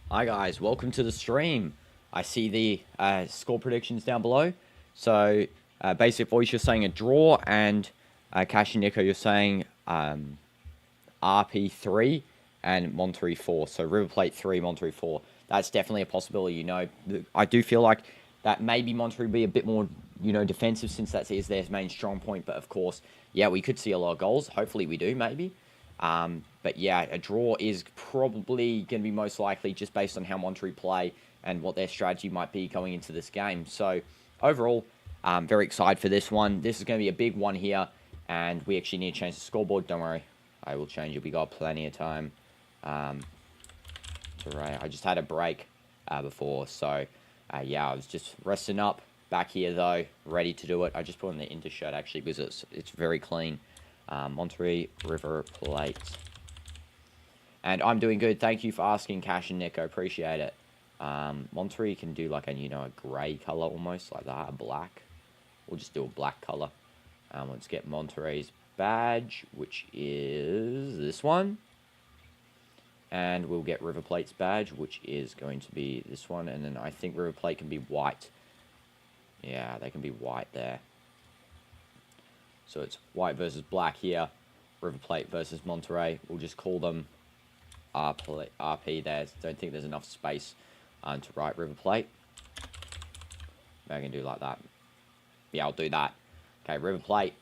Hi guys, welcome to the stream. I see the score predictions down below. So, Basic Voice, you're saying a draw, and Cash and Nico, you're saying RP3 and Monterrey 4. So, River Plate 3, Monterrey 4. That's definitely a possibility, I do feel like that maybe Monterrey be a bit more, defensive, since that is their main strong point. But of course, yeah, we could see a lot of goals. Hopefully we do, maybe. But yeah, a draw is probably going to be most likely, just based on how Monterrey play and what their strategy might be going into this game. So overall, very excited for this one. This is going to be a big one here, and we actually need to change the scoreboard. Don't worry, I will change it. We got plenty of time. I just had a break before, so yeah, I was just resting up. Back here though, ready to do it. I just put on the Inter shirt actually because it's very clean. Monterrey River Plate. And I'm doing good. Thank you for asking, Cash and Nico. Appreciate it. Monterrey can do like a grey colour almost, like that, a black. We'll just do a black colour. Let's get Monterrey's badge, which is this one. And we'll get River Plate's badge, which is going to be this one. And then I think River Plate can be white. Yeah, they can be white there. So it's white versus black here. River Plate versus Monterrey. We'll just call them RP there. Don't think there's enough space to write River Plate. Maybe I can do like that. Yeah, I'll do that. Okay, River Plate.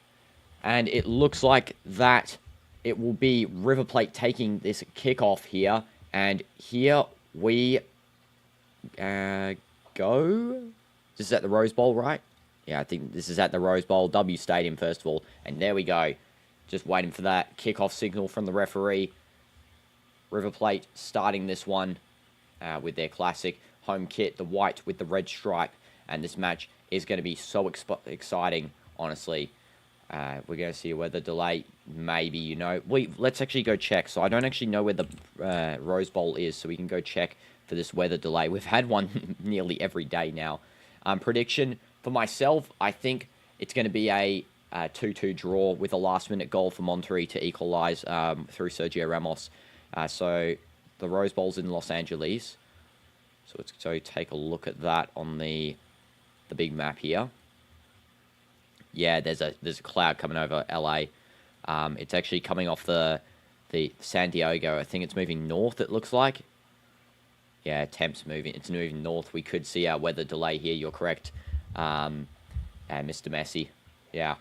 And it looks like that it will be River Plate taking this kickoff here. And here we go. This is at the Rose Bowl, right? Yeah, I think this is at the Rose Bowl, W Stadium, first of all. And there we go. Just waiting for that kickoff signal from the referee. River Plate starting this one with their classic home kit, the white with the red stripe. And this match is going to be so exciting, honestly. We're going to see a weather delay, maybe, let's actually go check. So I don't actually know where the Rose Bowl is, so we can go check for this weather delay. We've had one nearly every day now. Prediction for myself, I think it's going to be a 2-2 draw with a last-minute goal for Monterrey to equalize through Sergio Ramos. So the Rose Bowl's in Los Angeles. So let's go take a look at that on the big map here. Yeah, there's a cloud coming over LA. It's actually coming off the San Diego. I think it's moving north, it looks like. Yeah, temps moving. It's moving north. We could see our weather delay here. You're correct, Mr. Messi. Yeah.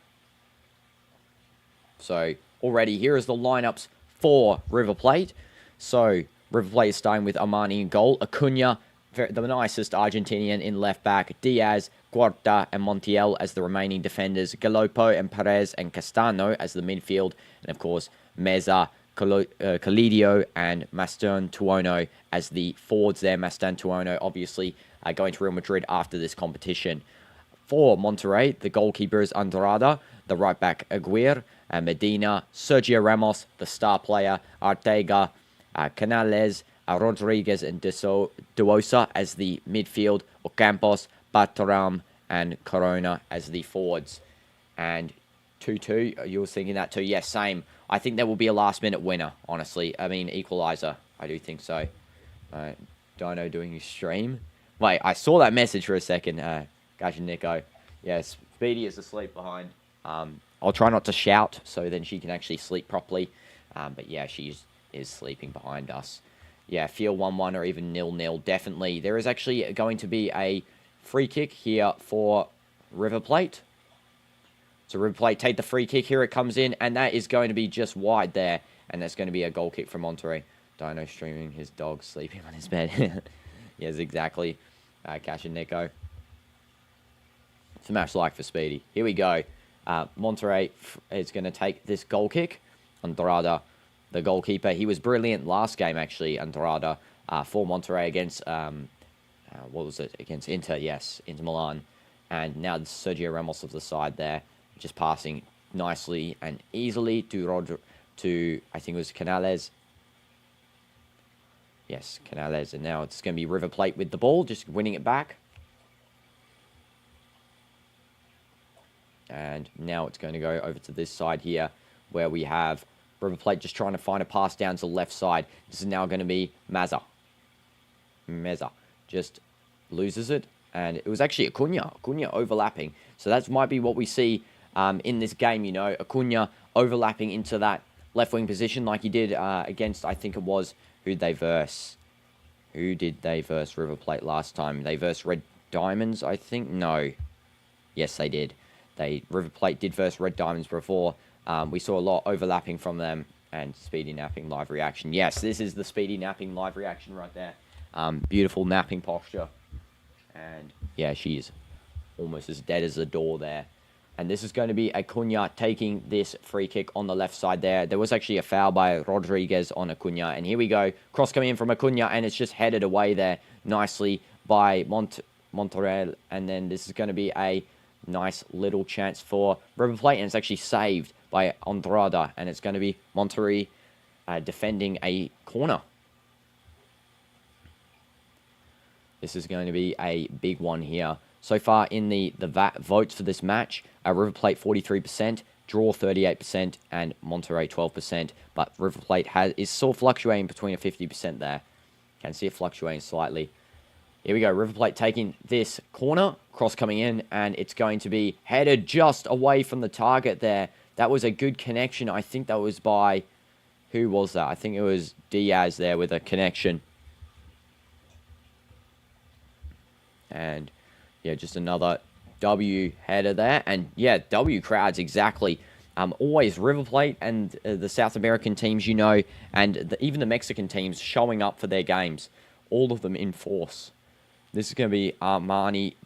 So already here is the lineups for River Plate. So River Plate is starting with Armani in goal, Acuna, the nicest Argentinian, in left back, Diaz, Guarda, and Montiel as the remaining defenders, Galopo and Perez and Castano as the midfield, and of course Meza, Calidio, and Mastantuono as the forwards there. Mastantuono obviously going to Real Madrid after this competition. For Monterrey, the goalkeeper is Andrada, the right back Aguirre, Medina, Sergio Ramos, the star player, Arteaga, Canales, Rodriguez, and Duosa as the midfield, Ocampos, Bataram, and Corona as the forwards. And 2-2, you were thinking that too? Yes, same. I think there will be a last-minute winner, honestly. I mean, equalizer. I do think so. Dino doing his stream. Wait, I saw that message for a second. Guys and Nico. Yes, Speedy is asleep behind. I'll try not to shout so then she can actually sleep properly. But yeah, she is sleeping behind us. Yeah, feel 1-1 or even 0-0, definitely. There is actually going to be a free kick here for River Plate. So River Plate take the free kick. Here it comes in, and that is going to be just wide there. And that's going to be a goal kick from Monterrey. Dino streaming his dog sleeping on his bed. Yes, exactly. Cash and Nico. It's a match like for Speedy. Here we go. Monterrey is going to take this goal kick. Andrada, the goalkeeper. He was brilliant last game, actually, Andrada, for Monterrey against, what was it? Against Inter, yes, Inter Milan. And now Sergio Ramos of the side there, just passing nicely and easily to I think it was Canales. Yes, Canales. And now it's going to be River Plate with the ball, just winning it back. And now it's going to go over to this side here, where we have River Plate just trying to find a pass down to the left side. This is now going to be Mazza. Meza just loses it. And it was actually Acuna overlapping. So that might be what we see in this game, Acuna overlapping into that left wing position like he did against, I think it was, who did they verse? Who did they verse River Plate last time? They versed Red Diamonds, I think? No. Yes, they did. River Plate did verse Red Diamonds before. We saw a lot overlapping from them. And Speedy Napping live reaction. Yes, this is the Speedy Napping live reaction right there. Beautiful napping posture. And yeah, she's almost as dead as a door there. And this is going to be Acuna taking this free kick on the left side there. There was actually a foul by Rodriguez on Acuna. And here we go. Cross coming in from Acuna. And it's just headed away there nicely by Monterrey. And then this is going to be a nice little chance for River Plate. And it's actually saved by ANDRADA. And it's going to be Monterrey defending a corner. This is going to be a big one here. So far in the votes for this match, River Plate 43%, draw 38%, and Monterrey 12%. But River Plate is still fluctuating between a 50% there. Can see it fluctuating slightly. Here we go. River Plate taking this corner, cross coming in, and it's going to be headed just away from the target there. That was a good connection. I think that was by... Who was that? I think it was Diaz there with a connection. And... yeah, just another W header there. And yeah, W crowds, exactly. Always River Plate and the South American teams, and even the Mexican teams showing up for their games. All of them in force. This is going to be ANDRADA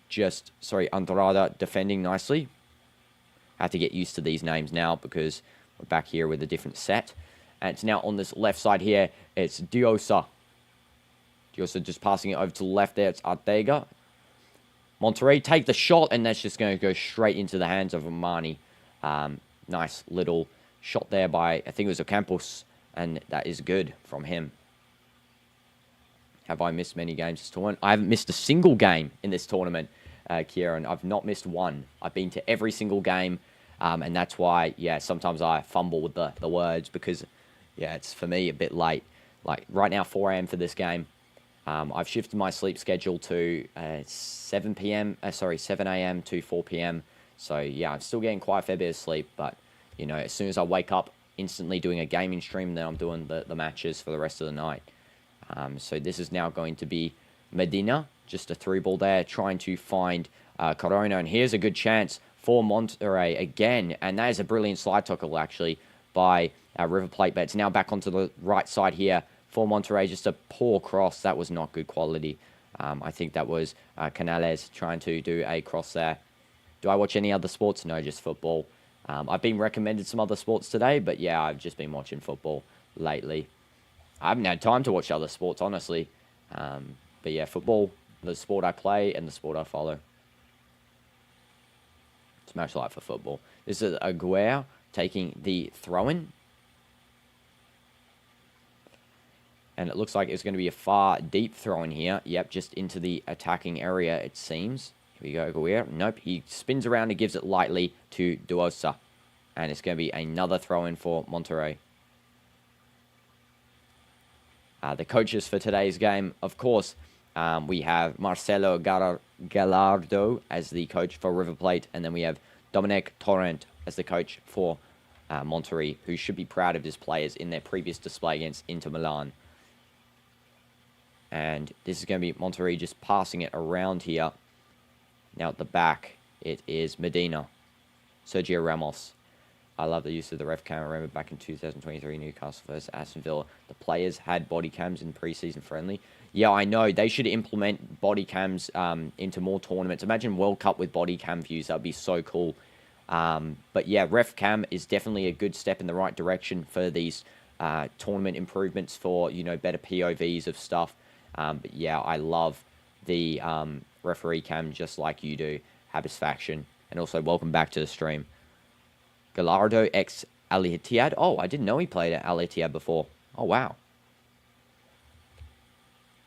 defending nicely. I have to get used to these names now because we're back here with a different set. And it's now on this left side here. It's Diosa. Diosa just passing it over to the left there. It's Arteaga. Monterrey take the shot, and that's just going to go straight into the hands of Armani. Nice little shot there by, I think it was Ocampos, and that is good from him. Have I missed many games this tournament? I haven't missed a single game in this tournament, Kieran. I've not missed one. I've been to every single game, and that's why, yeah, sometimes I fumble with the words because, yeah, it's for me a bit late. Like right now, 4 a.m. for this game. I've shifted my sleep schedule to 7 a.m. to 4 p.m. So, yeah, I'm still getting quite a fair bit of sleep. But, as soon as I wake up, instantly doing a gaming stream, then I'm doing the matches for the rest of the night. So this is now going to be Medina. Just a through ball there, trying to find Corona. And here's a good chance for Monterrey again. And that is a brilliant slide tackle, actually, by River Plate. But it's now back onto the right side here. For Monterrey, just a poor cross. That was not good quality. I think that was Canales trying to do a cross there. Do I watch any other sports? No, just football. I've been recommended some other sports today, but yeah, I've just been watching football lately. I haven't had time to watch other sports, honestly. But yeah, football, the sport I play and the sport I follow. Smash light for football. This is Aguirre taking the throw-in. And it looks like it's going to be a far deep throw in here. Yep, just into the attacking area, it seems. Here we go, Aguirre. Nope, he spins around and gives it lightly to Duosa. And it's going to be another throw in for Monterrey. The coaches for today's game, of course, we have Marcelo Gallardo as the coach for River Plate. And then we have Dominic Torrent as the coach for Monterrey, who should be proud of his players in their previous display against Inter Milan. And this is going to be Monterrey just passing it around here. Now at the back, it is Medina. Sergio Ramos. I love the use of the ref cam. I remember back in 2023, Newcastle versus Aston Villa. The players had body cams in preseason friendly. Yeah, I know. They should implement body cams into more tournaments. Imagine World Cup with body cam views. That would be so cool. But yeah, ref cam is definitely a good step in the right direction for these tournament improvements for, better POVs of stuff. But yeah, I love the referee cam just like you do. Habisfaction. And also, welcome back to the stream. Gallardo ex Al Ittihad. Oh, I didn't know he played at Al Ittihad before. Oh, wow.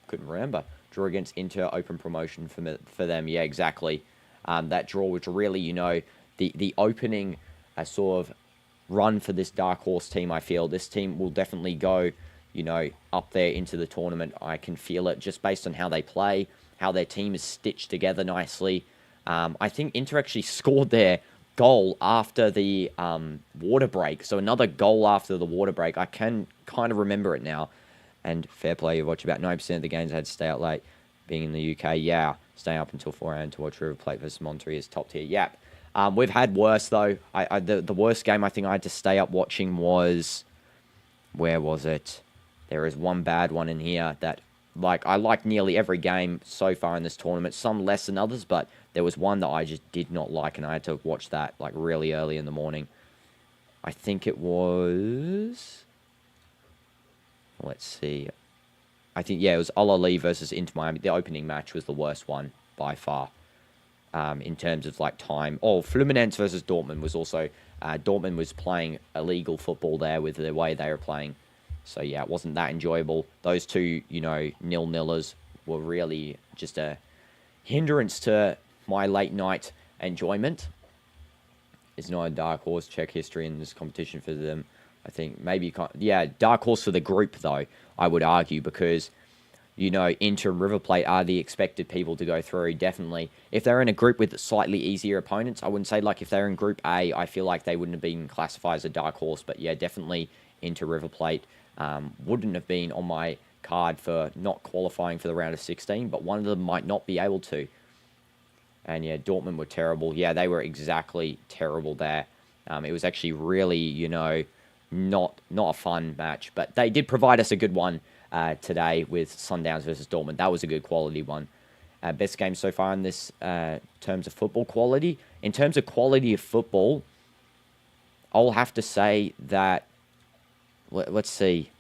Couldn't remember. Draw against Inter, open promotion for them. Yeah, exactly. That draw was really, the opening sort of run for this dark horse team, I feel. This team will definitely go up there into the tournament. I can feel it just based on how they play, how their team is stitched together nicely. I think Inter actually scored their goal after the water break. So another goal after the water break. I can kind of remember it now. And fair play, you watch about 90% of the games I had to stay out late. Being in the UK, yeah, staying up until 4 a.m. to watch River Plate versus Monterrey is top tier. Yep. We've had worse, though. The worst game I think I had to stay up watching was... Where was it? There is one bad one in here that... I like nearly every game so far in this tournament. Some less than others, but there was one that I just did not like, and I had to watch that, really early in the morning. I think it was... Let's see. I think, yeah, it was Al Ali versus Inter Miami. The opening match was the worst one by far in terms of, time. Oh, Fluminense versus Dortmund was also... Dortmund was playing illegal football there with the way they were playing. So, yeah, it wasn't that enjoyable. Those two, nil-nillers were really just a hindrance to my late-night enjoyment. It's not a dark horse. Check history in this competition for them. I think maybe you can't... Yeah, dark horse for the group, though, I would argue, because, Inter and River Plate are the expected people to go through, definitely. If they're in a group with slightly easier opponents, I wouldn't say, if they're in Group A, I feel like they wouldn't have been classified as a dark horse. But, yeah, definitely Inter River Plate wouldn't have been on my card for not qualifying for the round of 16, but one of them might not be able to. And, yeah, Dortmund were terrible. Yeah, they were exactly terrible there. It was actually really, not a fun match, but they did provide us a good one today with Sundowns versus Dortmund. That was a good quality one. Best game so far in this terms of football quality. In terms of quality of football, I'll have to say that, let's see,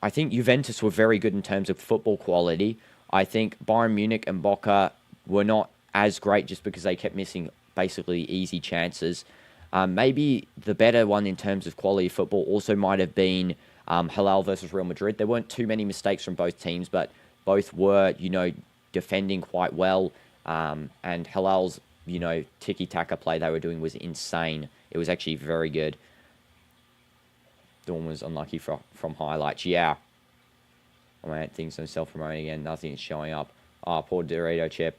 I think Juventus were very good in terms of football quality. I think Bayern Munich and Boca were not as great just because they kept missing basically easy chances. Maybe the better one in terms of quality of football also might have been Hilal versus Real Madrid. There weren't too many mistakes from both teams, but both were, defending quite well. And Hilal's, tiki-taka play they were doing was insane. It was actually very good. Dawn was unlucky from highlights. Yeah. Oh, man, things are self-promoting again. Nothing is showing up. Ah, poor Dorito Chip.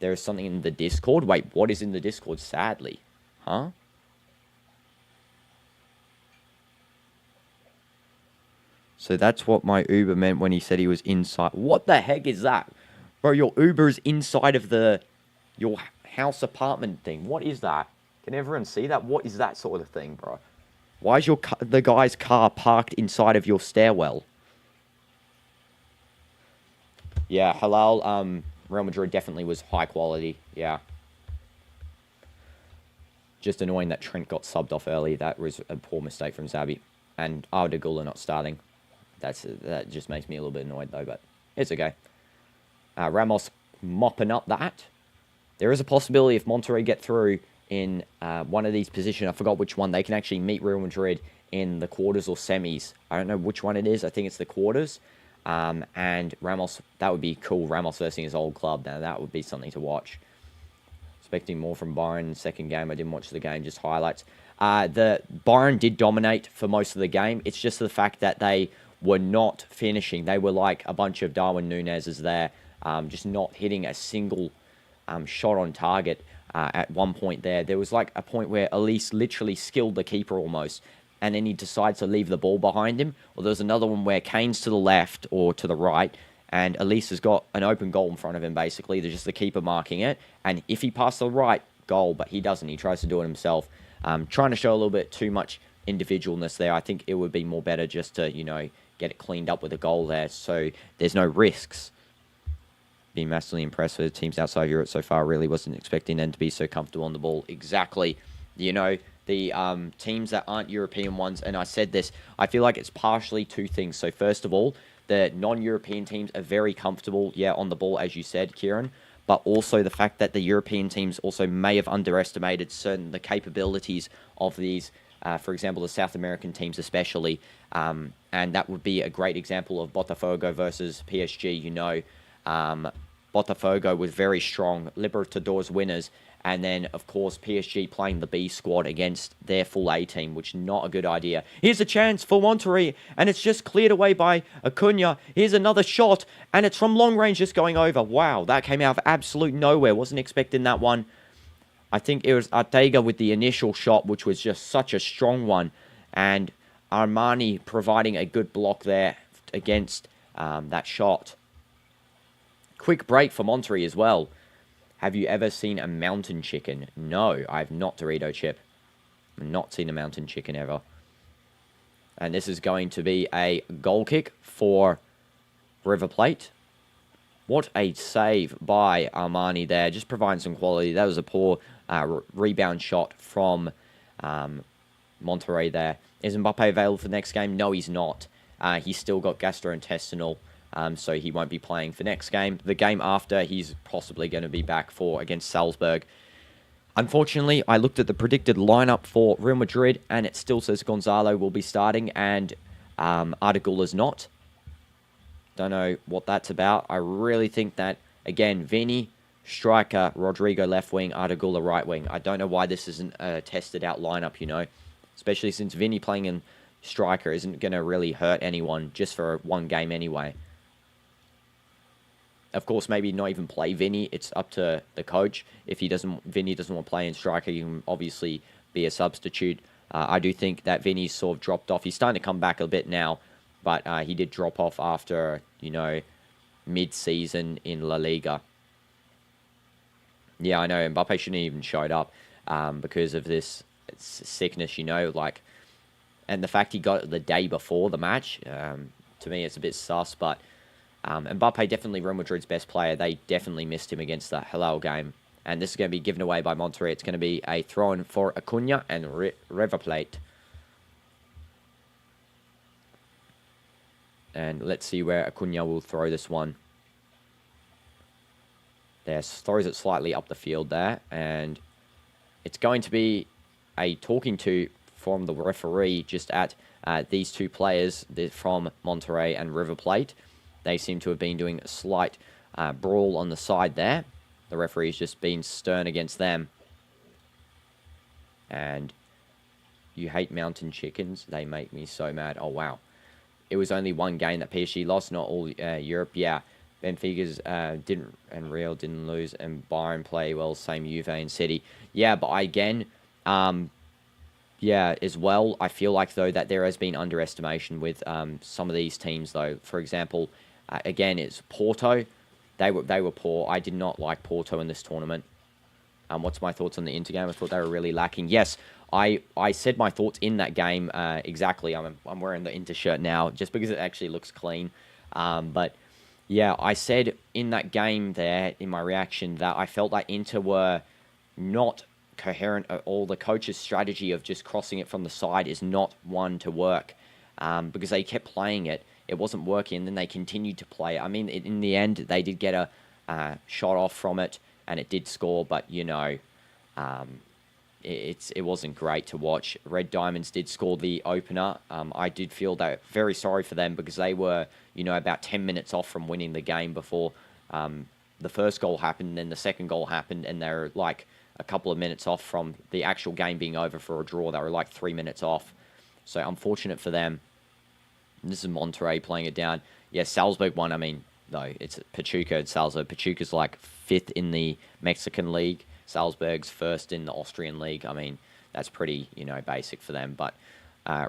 There is something in the Discord. Wait, what is in the Discord? Sadly. Huh? So that's what my Uber meant when he said he was inside. What the heck is that? Bro, your Uber is inside of your house apartment thing. What is that? Can everyone see that? What is that sort of thing, bro? Why is the guy's car parked inside of your stairwell? Yeah, Halal, Real Madrid definitely was high quality. Yeah. Just annoying that Trent got subbed off early. That was a poor mistake from Zabi. And Arda Gula not starting. That just makes me a little bit annoyed, though, but it's okay. Ramos mopping up that. There is a possibility if Monterrey get through in one of these positions, I forgot which one, they can actually meet Real Madrid in the quarters or semis. I don't know which one it is. I think it's the quarters. And Ramos, that would be cool. Ramos versus his old club. Now, that would be something to watch. Expecting more from Bayern in the second game. I didn't watch the game, just highlights. The Bayern did dominate for most of the game. It's just the fact that they were not finishing. They were like a bunch of Darwin Nunez's there, just not hitting a single shot on target at one point there. There was like a point where Elise literally skilled the keeper almost, and then he decides to leave the ball behind him. Or there's another one where Kane's to the left or to the right, and Elise has got an open goal in front of him, basically. There's just the keeper marking it, and if he passed the right, goal, but he doesn't. He tries to do it himself. Trying to show a little bit too much individualness there. I think it would be more better just to, get it cleaned up with a goal there so there's no risks. Being massively impressed with the teams outside Europe so far. Really wasn't expecting them to be so comfortable on the ball. Exactly. The teams that aren't European ones, and I said this, I feel like it's partially two things. So first of all, the non-European teams are very comfortable, on the ball, as you said, Kieran, but also the fact that the European teams also may have underestimated the capabilities of these, for example, the South American teams especially, and that would be a great example of Botafogo versus PSG. Botafogo was very strong. Libertadores winners. And then, of course, PSG playing the B squad against their full A team, which is not a good idea. Here's a chance for Monterrey, and it's just cleared away by Acuna. Here's another shot, and it's from long range just going over. Wow, that came out of absolute nowhere. Wasn't expecting that one. I think it was Ortega with the initial shot, which was just such a strong one. And Armani providing a good block there against that shot. Quick break for Monterrey as well. Have you ever seen a mountain chicken? No, I've not, Dorito Chip. I've not seen a mountain chicken ever. And this is going to be a goal kick for River Plate. What a save by Armani there. Just providing some quality. That was a poor rebound shot from Monterrey there. Is Mbappe available for the next game? No, he's not. He's still got gastrointestinal, so he won't be playing for next game. The game after, he's possibly going to be back for against Salzburg. Unfortunately, I looked at the predicted lineup for Real Madrid, and it still says Gonzalo will be starting, and Artigula's not. Don't know what that's about. I really think that, again, Vini, striker, Rodrigo left wing, Artigula right wing. I don't know why this isn't a tested out lineup, you know. Especially since Vini playing in striker isn't going to really hurt anyone just for one game anyway. Of course, maybe not even play Vini. It's up to the coach. If Vini doesn't want to play in striker, you can obviously be a substitute. I do think that Vini's sort of dropped off. He's starting to come back a bit now, but he did drop off after, you know, mid-season in La Liga. Yeah, I know. Mbappe shouldn't even showed up because of this sickness, you know, like, and the fact he got it the day before the match, to me, it's a bit sus, but Mbappe definitely Real Madrid's best player. They definitely missed him against the Hilal game, and this is going to be given away by Monterrey. It's going to be a throw-in for Acuna and River Plate. And let's see where Acuna will throw this one. There, throws it slightly up the field there, and it's going to be a talking to from the referee just at these two players from Monterrey and River Plate. They seem to have been doing a slight brawl on the side there. The referee's just been stern against them. And you hate mountain chickens. They make me so mad. Oh, wow. It was only one game that PSG lost, not all Europe. Yeah, Benfica's didn't, and Real didn't lose, and Bayern play well, same Juve and City. Yeah, but again, yeah, as well, I feel like, though, that there has been underestimation with some of these teams, though. For example, again, it's Porto. They were poor. I did not like Porto in this tournament. What's my thoughts on the Inter game? I thought they were really lacking. Yes, I said my thoughts in that game exactly. I'm wearing the Inter shirt now just because it actually looks clean. But yeah, I said in that game there, in my reaction, that I felt like Inter were not coherent at all. The coach's strategy of just crossing it from the side is not one to work because they kept playing it. It wasn't working, and then they continued to play. I mean, in the end, they did get a shot off from it, and it did score, but, you know, it wasn't great to watch. Red Diamonds did score the opener. I did feel that very sorry for them because they were, you know, about 10 minutes off from winning the game before the first goal happened, and then the second goal happened, and they were like a couple of minutes off from the actual game being over for a draw. They were like 3 minutes off. So unfortunate for them. And this is Monterrey playing it down. Yeah, Salzburg won. I mean, no, it's Pachuca and Salzburg. Pachuca's like 5th in the Mexican league. Salzburg's 1st in the Austrian league. I mean, that's pretty, you know, basic for them. But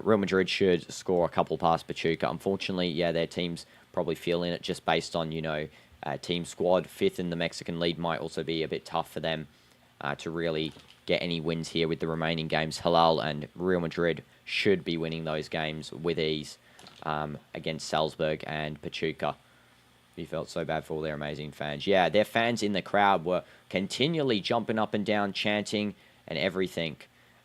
Real Madrid should score a couple past Pachuca. Unfortunately, yeah, their team's probably feeling it just based on, you know, team squad. 5th in the Mexican league might also be a bit tough for them to really get any wins here with the remaining games. Hilal and Real Madrid should be winning those games with ease against Salzburg and Pachuca. We felt so bad for all their amazing fans. Yeah, their fans in the crowd were continually jumping up and down, chanting and everything.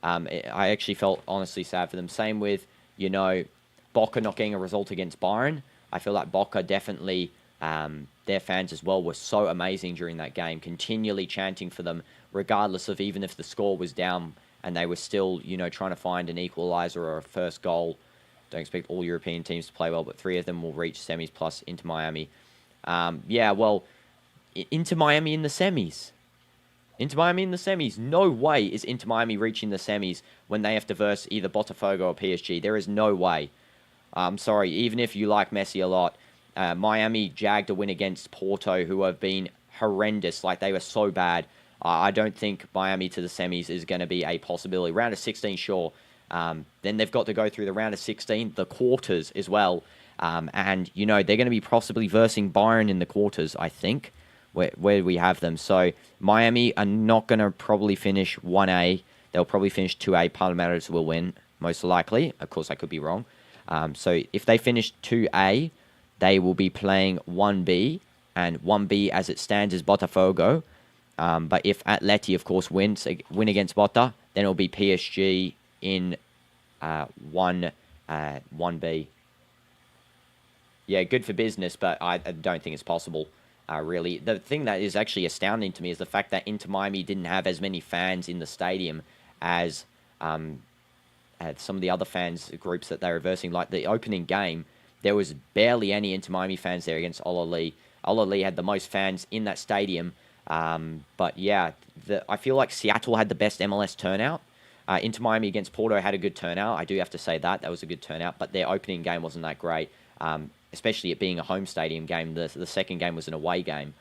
I actually felt honestly sad for them. Same with, you know, Boca not getting a result against Bayern. I feel like Boca definitely, their fans as well were so amazing during that game, continually chanting for them, regardless of even if the score was down and they were still, you know, trying to find an equalizer or a first goal. Don't expect all European teams to play well, but 3 of them will reach semis plus into Miami. Yeah, well, Inter Miami in the semis. Inter Miami in the semis. No way is Inter Miami reaching the semis when they have to verse either Botafogo or PSG. There is no way. I'm sorry, even if you like Messi a lot, Miami jagged a win against Porto, who have been horrendous. Like, they were so bad. I don't think Miami to the semis is going to be a possibility. Round of 16, sure. Then they've got to go through the round of 16, the quarters as well. And, you know, they're going to be possibly versing Bayern in the quarters, I think, where we have them. So Miami are not going to probably finish 1A. They'll probably finish 2A. Palmeiras will win, most likely. Of course, I could be wrong. So if they finish 2A, they will be playing 1B. And 1B, as it stands, is Botafogo. But if Atleti, of course, win against Bota, then it'll be PSG in 1B. Yeah, good for business, but I don't think it's possible, really. The thing that is actually astounding to me is the fact that Inter Miami didn't have as many fans in the stadium as some of the other fans groups that they're reversing. Like, the opening game, there was barely any Inter Miami fans there against Olali. Olali had the most fans in that stadium. But yeah, I feel like Seattle had the best MLS turnout. Inter Miami against Porto had a good turnout. I do have to say that was a good turnout, but their opening game wasn't that great. Especially it being a home stadium game. The second game was an away game.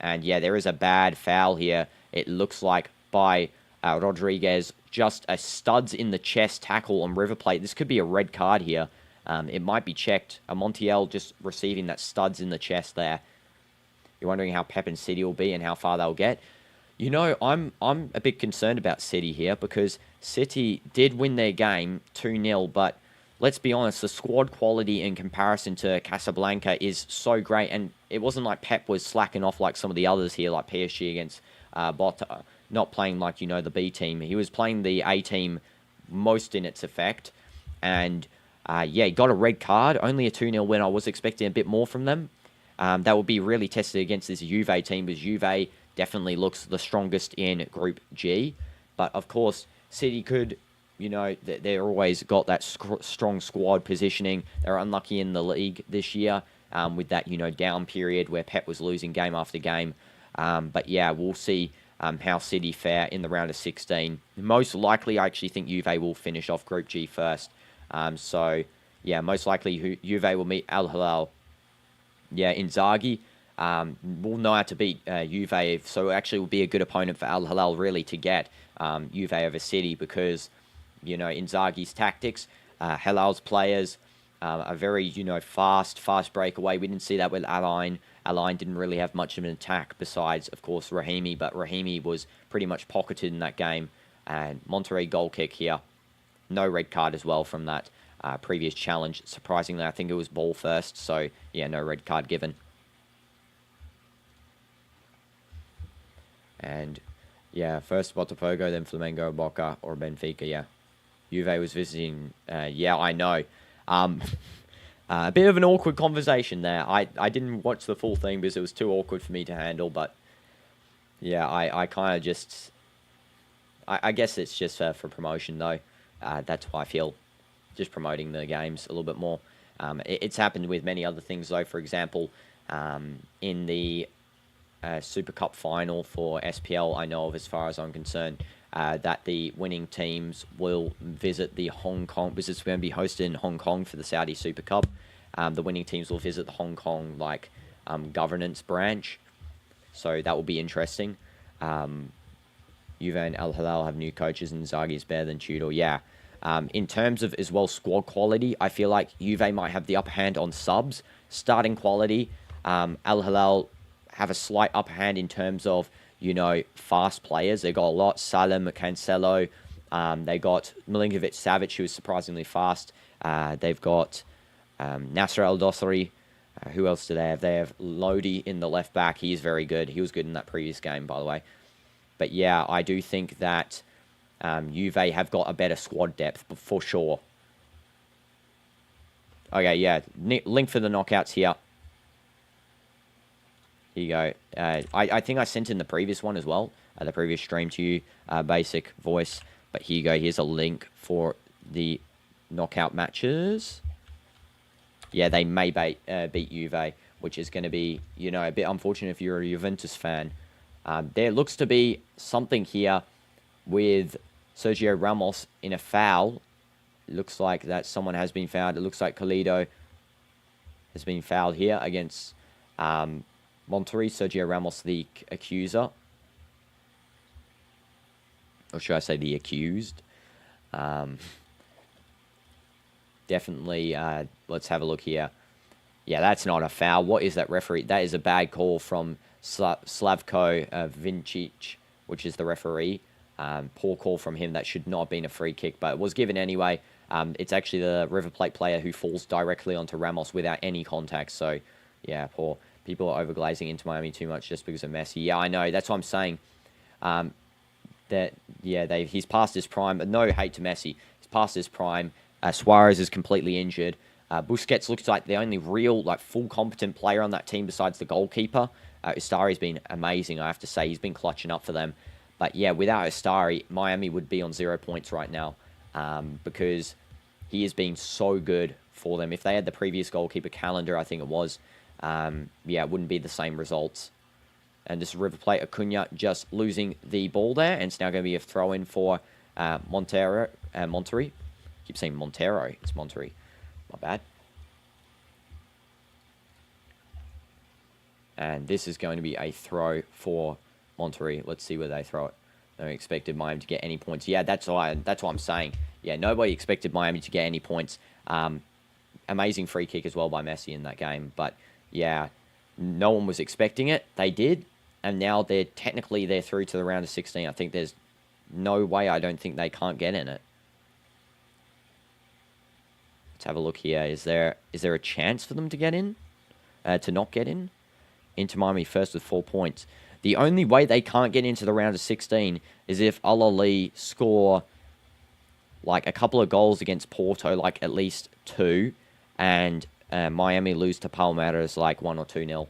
And yeah, there is a bad foul here. It looks like by Rodriguez, just a studs in the chest tackle on River Plate. This could be a red card here. It might be checked. Montiel just receiving that studs in the chest there. You're wondering how Pep and City will be and how far they'll get. You know, I'm a bit concerned about City here because City did win their game 2-0, but let's be honest, the squad quality in comparison to Casablanca is so great, and it wasn't like Pep was slacking off like some of the others here, like PSG against Bota, not playing like, you know, the B team. He was playing the A team most in its effect, and yeah, he got a red card, only a 2-0 win. I was expecting a bit more from them. That will be really tested against this Juve team, because Juve definitely looks the strongest in Group G, but of course, City could... You know, they're always got that strong squad positioning. They're unlucky in the league this year with that, you know, down period where Pep was losing game after game. But yeah, we'll see how City fare in the round of 16. Most likely, I actually think Juve will finish off Group G first. So, yeah, most likely Juve will meet Al Hilal. Yeah, Inzaghi will know how to beat Juve. So it actually will be a good opponent for Al Hilal, really, to get Juve over City because... You know, Inzaghi's tactics, Hilal's players are very, you know, fast breakaway. We didn't see that with Alain. Alain didn't really have much of an attack besides, of course, Rahimi, but Rahimi was pretty much pocketed in that game. And Monterrey goal kick here. No red card as well from that previous challenge. Surprisingly, I think it was ball first, so yeah, no red card given. And yeah, first Botafogo, then Flamengo, Boca, or Benfica, yeah. Juve was visiting, yeah, I know. A bit of an awkward conversation there. I didn't watch the full thing because it was too awkward for me to handle, but yeah, I kind of just... I guess it's just for promotion, though. That's why I feel just promoting the games a little bit more. It's happened with many other things, though. For example, in the Super Cup final for SPL, I know of, as far as I'm concerned, that the winning teams will visit the Hong Kong, because it's going to be hosted in Hong Kong for the Saudi Super Cup. The winning teams will visit the Hong Kong governance branch, so that will be interesting. Juve and Al Hilal have new coaches, and Inzaghi is better than Tudor. Yeah. In terms of as well squad quality, I feel like Juve might have the upper hand on subs. Starting quality, Al Hilal have a slight upper hand in terms of, you know, fast players. They got a lot. Salem, Cancelo. They got Milinkovic-Savic, who is surprisingly fast. They've got Nasser El-Dossari. Who else do they have? They have Lodi in the left back. He is very good. He was good in that previous game, by the way. But yeah, I do think that Juve have got a better squad depth, for sure. Okay, yeah. Link for the knockouts here. Here you go. I think I sent in the previous one as well, the previous stream to you, basic voice. But here you go. Here's a link for the knockout matches. Yeah, they may beat Juve. which is going to be, a bit unfortunate if you're a Juventus fan. There looks to be something here with Sergio Ramos in a foul. It looks like that someone has been fouled. It looks like Calido has been fouled here against Monterrey. Sergio Ramos, the accuser. Or should I say the accused? Definitely, let's have a look here. Yeah, that's not a foul. What is that, referee? That is a bad call from Slavko Vincic, which is the referee. Poor call from him. That should not have been a free kick, but it was given anyway. It's actually the River Plate player who falls directly onto Ramos without any contact. So, yeah, poor. People are overglazing Inter Miami too much just because of Messi. Yeah, I know. That's what I'm saying. He's past his prime. No hate to Messi. He's past his prime. Suarez is completely injured. Busquets looks like the only real, full competent player on that team besides the goalkeeper. Ustari's been amazing, I have to say. He's been clutching up for them. But yeah, without Ustari, Miami would be on 0 points right now because he has been so good for them. If they had the previous goalkeeper calendar, I think it was, it wouldn't be the same results. And this River Plate, Acuna just losing the ball there, and it's now going to be a throw-in for Monterrey. I keep saying Montero. It's Monterrey. My bad. And this is going to be a throw for Monterrey. Let's see where they throw it. No one expected Miami to get any points. Yeah, that's what I'm saying. Yeah, nobody expected Miami to get any points. Amazing free kick as well by Messi in that game. But yeah, no one was expecting it. They did. And now they're through to the round of 16. I think there's no way I don't think they can't get in it. Let's have a look here. Is there a chance for them to get in? To not get in? Inter Miami first with 4 points. The only way they can't get into the round of 16 is if Al Ahly score a couple of goals against Porto, at least 2, and Miami lose to Palmeiras 1 or 2-0.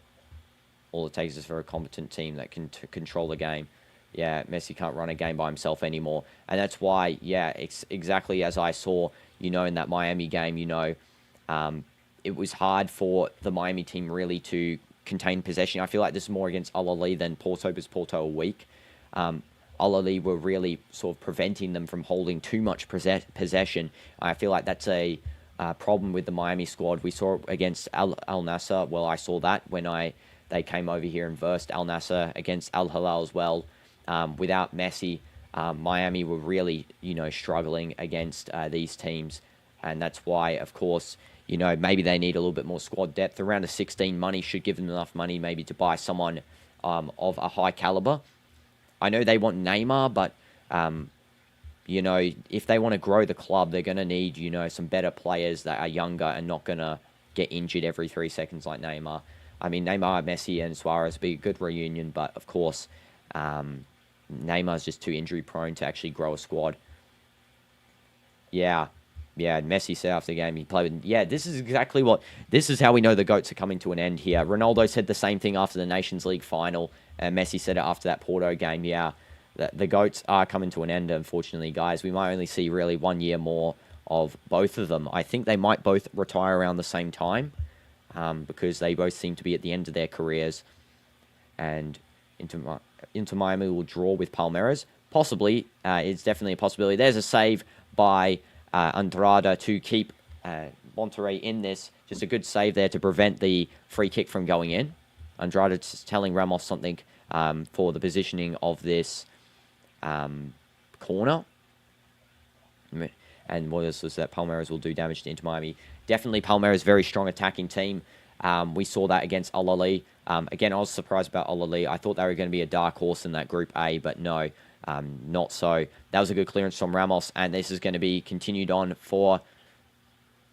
All it takes is for a competent team that can control the game. Yeah, Messi can't run a game by himself anymore. And that's why, it's exactly as I saw, in that Miami game, it was hard for the Miami team really to contain possession. I feel like this is more against Al Ahly than Porto, because Porto are weak. Al Ahly were really sort of preventing them from holding too much possession. I feel like that's a problem with the Miami squad. We saw it against Al Nassr. Well, I saw that when they came over here and versed Al Nassr against Al Hilal as well. Without Messi, Miami were really, struggling against these teams. And that's why, of course, maybe they need a little bit more squad depth. The round of 16 money should give them enough money maybe to buy someone of a high caliber. I know they want Neymar, but, if they want to grow the club, they're going to need, some better players that are younger and not going to get injured every 3 seconds like Neymar. I mean, Neymar, Messi, and Suarez would be a good reunion, but, of course, Neymar's just too injury-prone to actually grow a squad. Yeah, Messi said after the game he played with... Yeah, this is how we know the GOATs are coming to an end here. Ronaldo said the same thing after the Nations League final, and Messi said it after that Porto game. Yeah, the GOATs are coming to an end, unfortunately, guys. We might only see really 1 year more of both of them. I think they might both retire around the same time, because they both seem to be at the end of their careers. And Inter Miami will draw with Palmeiras. Possibly. It's definitely a possibility. There's a save by ANDRADA to keep Monterrey in this. Just a good save there to prevent the free kick from going in. ANDRADA just telling Ramos something for the positioning of this corner. And what else was that? Palmeiras will do damage to Inter Miami. Definitely Palmeiras, very strong attacking team. We saw that against Al Ahly. Again, I was surprised about Al Ahly. I thought they were going to be a dark horse in that Group A, but no, not so. That was a good clearance from Ramos, and this is going to be continued on for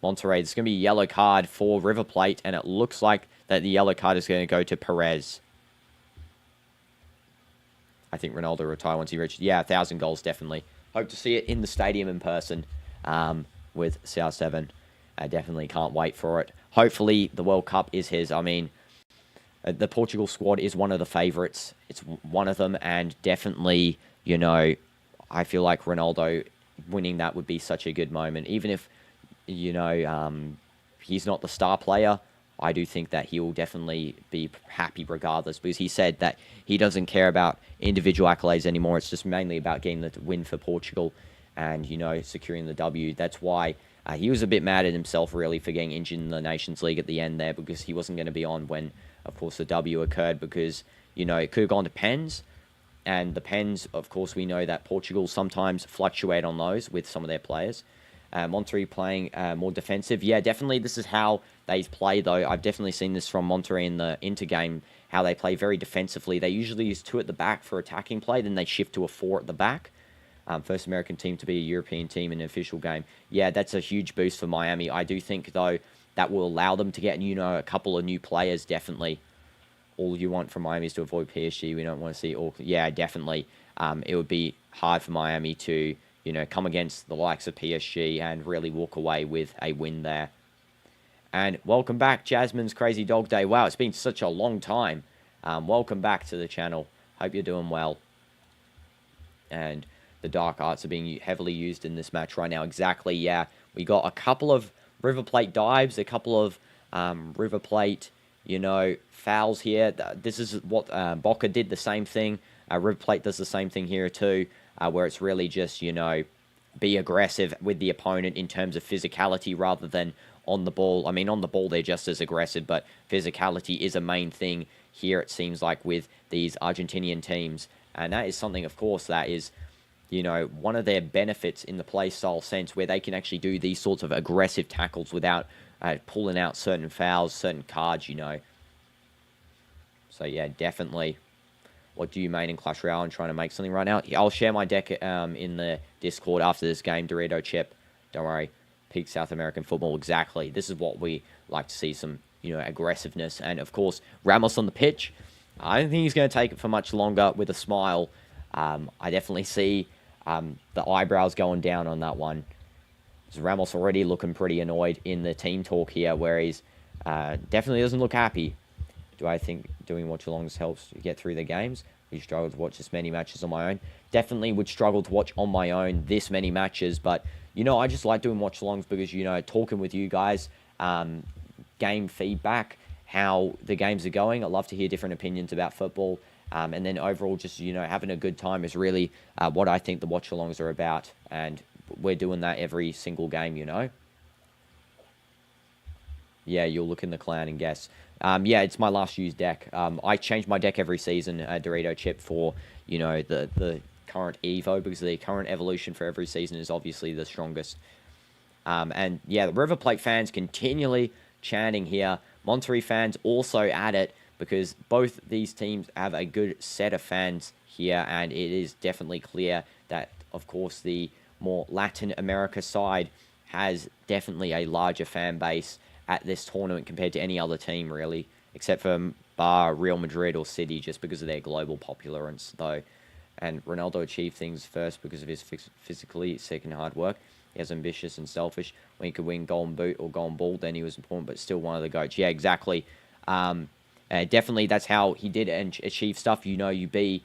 Monterrey. There's going to be a yellow card for River Plate, and it looks like that the yellow card is going to go to Perez. I think Ronaldo retire once he reaches... Yeah, 1,000 goals, definitely. Hope to see it in the stadium in person with CR7. I definitely can't wait for it. Hopefully, the World Cup is his. I mean, the Portugal squad is one of the favourites. It's one of them, and definitely, I feel like Ronaldo winning that would be such a good moment. Even if, he's not the star player, I do think that he will definitely be happy regardless, because he said that he doesn't care about individual accolades anymore. It's just mainly about getting the win for Portugal and, securing the W. That's why he was a bit mad at himself, really, for getting injured in the Nations League at the end there, because he wasn't going to be on when, of course, the W occurred, because, it could have gone to pens. And the pens, of course, we know that Portugal sometimes fluctuate on those with some of their players. Monterrey playing more defensive. Yeah, definitely this is how they play, though. I've definitely seen this from Monterrey in the intergame, how they play very defensively. They usually use 2 at the back for attacking play, then they shift to a 4 at the back. First American team to be a European team in an official game. Yeah, that's a huge boost for Miami. I do think, though, that will allow them to get, a couple of new players, definitely. All you want from Miami is to avoid PSG. We don't want to see all. Yeah, definitely. It would be hard for Miami to, come against the likes of PSG and really walk away with a win there. And welcome back, Jasmine's Crazy Dog Day. Wow, it's been such a long time. Welcome back to the channel. Hope you're doing well. And the dark arts are being heavily used in this match right now. Exactly, yeah. We got a couple of River Plate dives, a couple of River Plate, fouls here. This is what Boca did, the same thing. River Plate does the same thing here too, where it's really just, be aggressive with the opponent in terms of physicality rather than on the ball. I mean, on the ball, they're just as aggressive, but physicality is a main thing here, it seems like, with these Argentinian teams. And that is something, of course, that is, one of their benefits in the play style sense, where they can actually do these sorts of aggressive tackles without pulling out certain fouls, certain cards, So, yeah, definitely. What do you main in Clash Royale and trying to make something right now? I'll share my deck in the Discord after this game, Dorito Chip. Don't worry. Peak South American football, exactly. This is what we like to see, some, aggressiveness. And, of course, Ramos on the pitch. I don't think he's going to take it for much longer with a smile. I definitely see the eyebrows going down on that one. So Ramos already looking pretty annoyed in the team talk here, where he's definitely doesn't look happy. Do I think doing watch-alongs helps get through the games? We struggle to watch this many matches on my own. Definitely would struggle to watch on my own this many matches, but, I just like doing watch-alongs because, talking with you guys, game feedback, how the games are going. I love to hear different opinions about football. And then overall, just, having a good time is really what I think the watch-alongs are about. And we're doing that every single game, Yeah, you'll look in the clan and guess. Yeah, it's my last used deck. I change my deck every season, Dorito Chip, for, the current Evo, because the current evolution for every season is obviously the strongest. And, yeah, the River Plate fans continually chanting here. Monterrey fans also at it, because both these teams have a good set of fans here, and it is definitely clear that, of course, the more Latin America side has definitely a larger fan base at this tournament compared to any other team, really, except for bar Real Madrid or City, just because of their global popularance, though. And Ronaldo achieved things first because of his physically sick and hard work. He was ambitious and selfish. When he could win Golden Boot or Golden Ball, then he was important, but still one of the GOATs. Yeah, exactly. Definitely, that's how he did achieve stuff. You be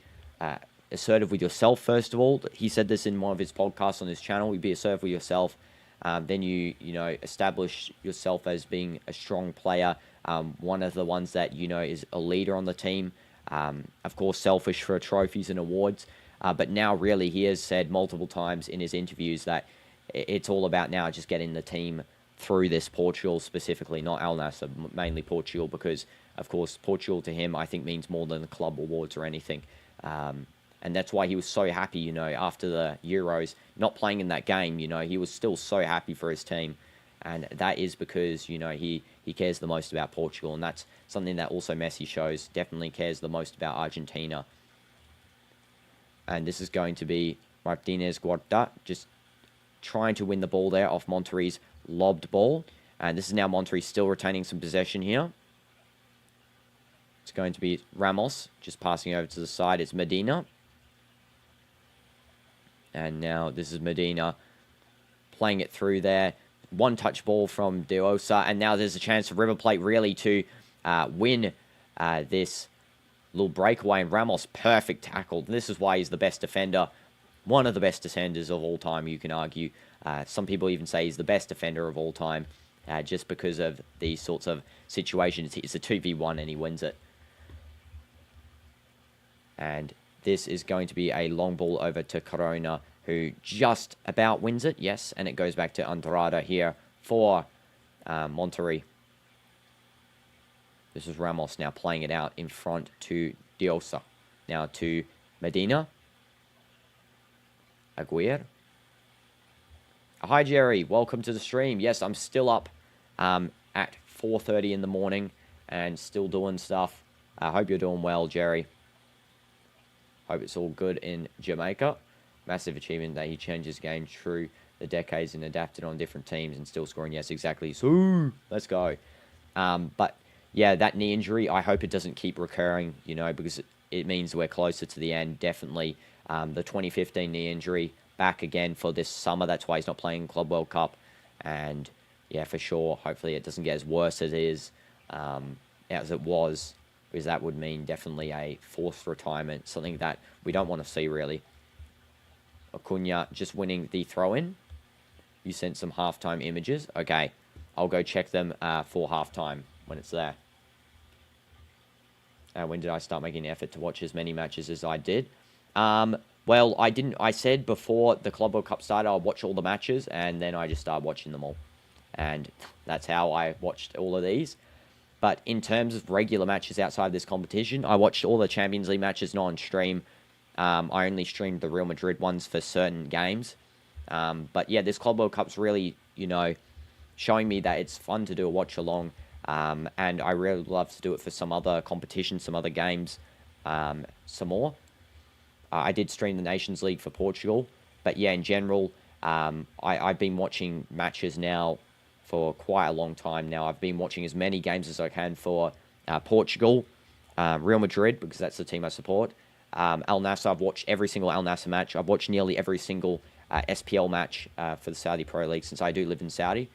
assertive with yourself, first of all. He said this in one of his podcasts on his channel. You be assertive with yourself. Then you establish yourself as being a strong player. One of the ones that, is a leader on the team. Of course, selfish for trophies and awards. But now, really, he has said multiple times in his interviews that it's all about now just getting the team through this, Portugal specifically, not Al Nassr, mainly Portugal, because, of course, Portugal to him, I think, means more than the club awards or anything. And that's why he was so happy, after the Euros, not playing in that game, he was still so happy for his team. And that is because, he cares the most about Portugal. And that's something that also Messi shows, definitely cares the most about Argentina. And this is going to be Martinez Guarda, just trying to win the ball there off Monterrey's lobbed ball. And this is now Monterrey still retaining some possession here. It's going to be Ramos, just passing over to the side. It's Medina. And now this is Medina playing it through there. One-touch ball from De Osa. And now there's a chance for River Plate really to win this little breakaway. And Ramos, perfect tackle. This is why he's the best defender. One of the best defenders of all time, you can argue. Some people even say he's the best defender of all time. just because of these sorts of situations. It's a 2v1 and he wins it. And this is going to be a long ball over to Corona, who just about wins it. Yes, and it goes back to ANDRADA here for Monterrey. This is Ramos now playing it out in front to Diosa. Now to Medina. Aguirre. Hi, Jerry. Welcome to the stream. Yes, I'm still up at 4:30 in the morning and still doing stuff. I hope you're doing well, Jerry. Hope it's all good in Jamaica. Massive achievement that he changed his game through the decades and adapted on different teams and still scoring. Yes, exactly. So, let's go. But, yeah, that knee injury, I hope it doesn't keep recurring, you know, because it means we're closer to the end, definitely. The 2015 knee injury, back again for this summer. That's why he's not playing Club World Cup. And, yeah, for sure, hopefully it doesn't get as worse as it was, because that would mean definitely a forced retirement, something that we don't want to see, really. Acuna just winning the throw-in. You sent some halftime images. Okay, I'll go check them for halftime when it's there. When did I start making an effort to watch as many matches as I did? Well, I didn't. I said before the Club World Cup started, I'll watch all the matches, and then I just started watching them all. And that's how I watched all of these. But in terms of regular matches outside of this competition, I watched all the Champions League matches not on stream. I only streamed the Real Madrid ones for certain games. But yeah, this Club World Cup's really, you know, showing me that it's fun to do a watch along. And I really love to do it for some other competitions, some other games, some more. I did stream the Nations League for Portugal. But yeah, in general, I've been watching matches now for quite a long time now. I've been watching as many games as I can for Portugal, Real Madrid, because that's the team I support. Al Nassr, I've watched every single Al Nassr match. I've watched nearly every single SPL match for the Saudi Pro League, since I do live in Saudi.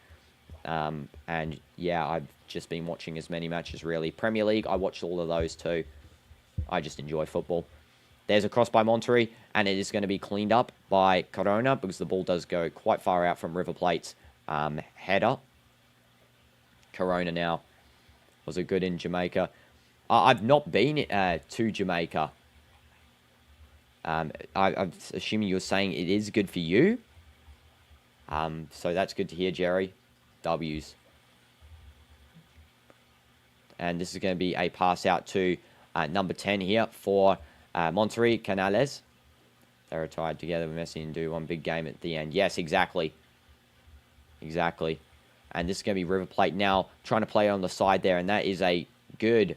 And yeah, I've just been watching as many matches, really. Premier League, I watched all of those too. I just enjoy football. There's a cross by Monterrey, and it is going to be cleaned up by Corona, because the ball does go quite far out from River Plate's header. Corona now. Was it good in Jamaica? I've not been to Jamaica. I'm assuming you're saying it is good for you. So that's good to hear, Jerry. W's. And this is going to be a pass out to number 10 here for Monterrey, Canales. They retired together with Messi and do one big game at the end. Yes, exactly. Exactly. And this is going to be River Plate now trying to play on the side there. And that is a good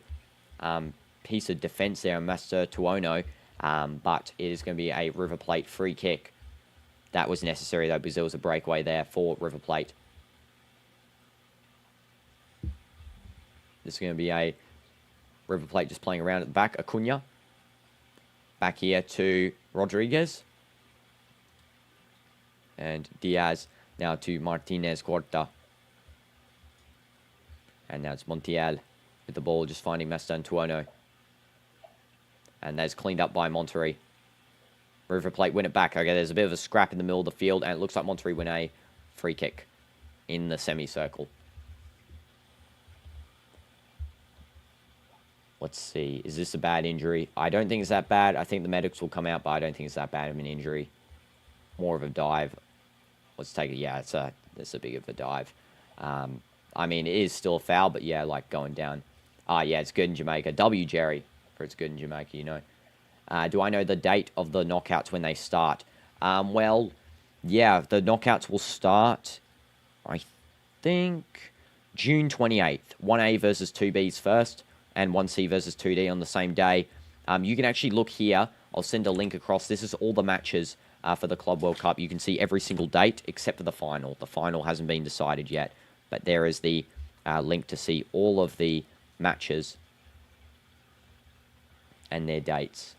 piece of defense there on Master Tuono. But it is going to be a River Plate free kick. That was necessary, though, because there was a breakaway there for River Plate. This is going to be a River Plate just playing around at the back. Acuna. Back here to Rodriguez. And Diaz now to Martinez Cuarta. And now it's Montiel with the ball, just finding Master Tuono. And that's cleaned up by Monterrey. River Plate win it back. Okay, there's a bit of a scrap in the middle of the field, and it looks like Monterrey win a free kick in the semicircle. Let's see. Is this a bad injury? I don't think it's that bad. I think the medics will come out, but I don't think it's that bad of an injury. More of a dive. Let's take it. Yeah, it's a big of a dive. I mean, it is still a foul, but yeah, like going down. Yeah, it's good in Jamaica. W, Jerry, for it's good in Jamaica, you know. Do I know the date of the knockouts when they start? Well, yeah, the knockouts will start, I think, June 28th. 1A versus 2Bs first, and 1C versus 2D on the same day. You can actually look here. I'll send a link across. This is all the matches for the Club World Cup. You can see every single date except for the final. The final hasn't been decided yet, but there is the link to see all of the matches and their dates.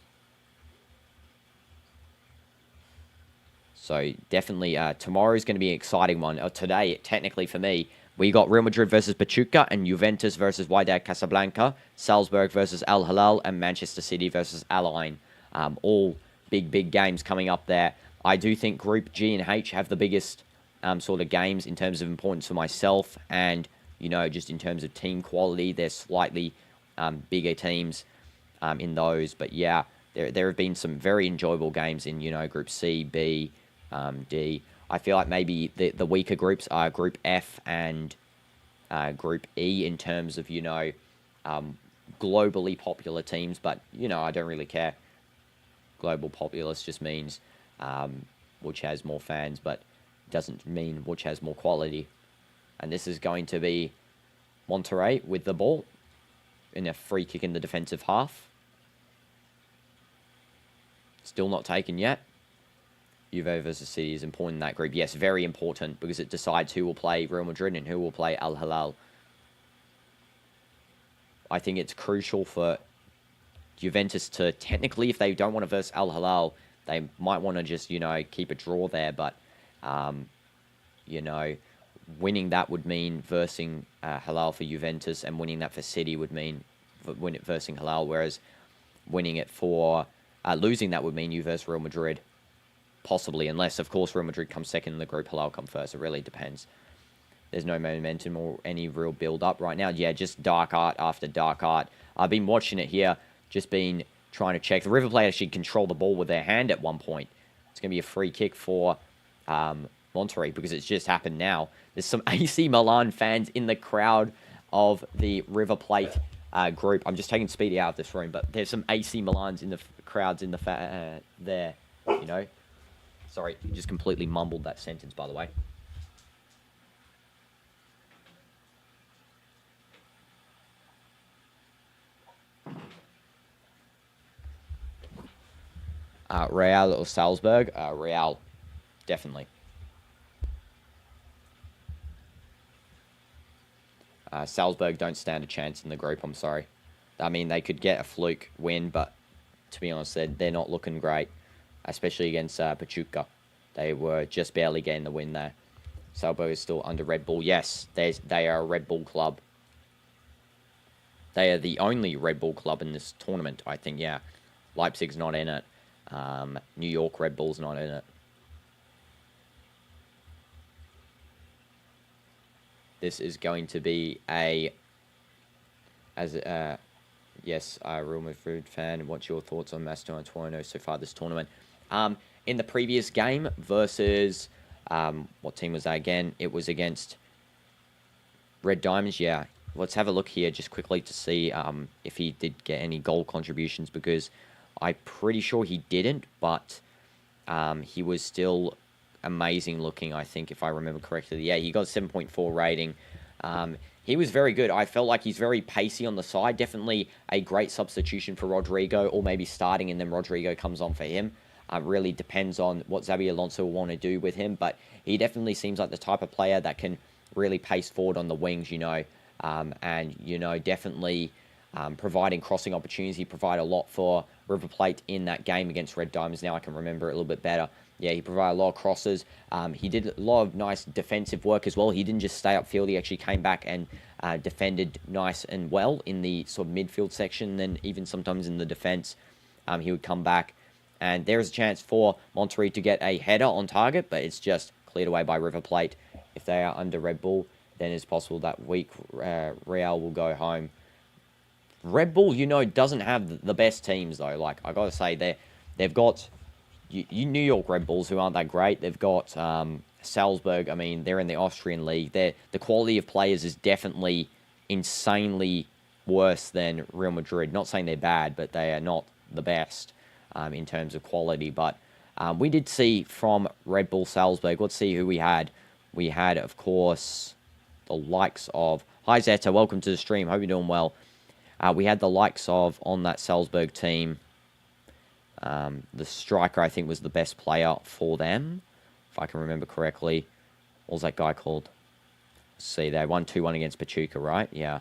So definitely tomorrow is going to be an exciting one. Today, technically for me, we got Real Madrid versus Pachuca and Juventus versus Wydad Casablanca, Salzburg versus Al Hilal, and Manchester City versus Al Ain. All big games coming up there. I do think Group G and H have the biggest sort of games in terms of importance for myself, and, you know, just in terms of team quality, there's slightly bigger teams in those. But yeah, there have been some very enjoyable games in, you know, Group C, B, D. I feel like maybe the weaker groups are Group F and Group E in terms of, you know, globally popular teams, but, you know, I don't really care. Global populace just means which has more fans, but doesn't mean which has more quality. And this is going to be Monterrey with the ball in a free kick in the defensive half. Still not taken yet. Juve versus City is important in that group. Yes, very important, because it decides who will play Real Madrid and who will play Al Hilal. I think it's crucial for Juventus to, technically, if they don't want to verse Al Hilal, they might want to just, you know, keep a draw there. But, you know, winning that would mean versing Hilal for Juventus, and winning that for City would mean versing Hilal, whereas winning it for, losing that would mean you verse Real Madrid. Possibly, unless, of course, Real Madrid comes second in the group, Hilal come first. It really depends. There's no momentum or any real build-up right now. Yeah, just dark art after dark art. I've been watching it here, just been trying to check. The River Plate actually control the ball with their hand at one point. It's going to be a free kick for Monterrey, because it's just happened now. There's some AC Milan fans in the crowd of the River Plate group. I'm just taking Speedy out of this room, but there's some AC Milans in the crowds in the there, you know. Sorry, just completely mumbled that sentence, by the way. Real or Salzburg? Real, definitely. Salzburg don't stand a chance in the group, I'm sorry. I mean, they could get a fluke win, but to be honest, they're not looking great, especially against Pachuca. They were just barely getting the win there. Salzburg is still under Red Bull. Yes, they are a Red Bull club. They are the only Red Bull club in this tournament, I think, yeah. Leipzig's not in it. New York Red Bull's not in it. This is going to be a... Yes, Real Madrid fan. What's your thoughts on Macedon Torino so far this tournament? In the previous game versus... what team was that again? It was against Red Diamonds, yeah. Let's have a look here just quickly to see if he did get any goal contributions, because I'm pretty sure he didn't, but he was still amazing looking, I think, if I remember correctly. Yeah, he got 7.4 rating. He was very good. I felt like he's very pacey on the side. Definitely a great substitution for Rodrigo, or maybe starting and then Rodrigo comes on for him. Really depends on what Xabi Alonso will want to do with him, but he definitely seems like the type of player that can really pace forward on the wings, you know, and, you know, definitely providing crossing opportunities. He provided a lot for River Plate in that game against Red Diamonds. Now I can remember it a little bit better. Yeah, he provided a lot of crosses. He did a lot of nice defensive work as well. He didn't just stay upfield. He actually came back and defended nice and well in the sort of midfield section. And then even sometimes in the defense, he would come back. And there is a chance for Monterrey to get a header on target, but it's just cleared away by River Plate. If they are under Red Bull, then it's possible that week Real will go home. Red Bull, you know, doesn't have the best teams, though. Like, I got to say, they've got New York Red Bulls, who aren't that great. They've got Salzburg. I mean, they're in the Austrian league. The quality of players is definitely insanely worse than Real Madrid. Not saying they're bad, but they are not the best in terms of quality. But we did see from Red Bull Salzburg. Let's see who we had. We had, of course, the likes of... Hi, Zeta. Welcome to the stream. Hope you're doing well. We had the likes of, on that Salzburg team, the striker, I think, was the best player for them, if I can remember correctly. What was that guy called? Let's see, they won 2-1 against Pachuca, right? Yeah.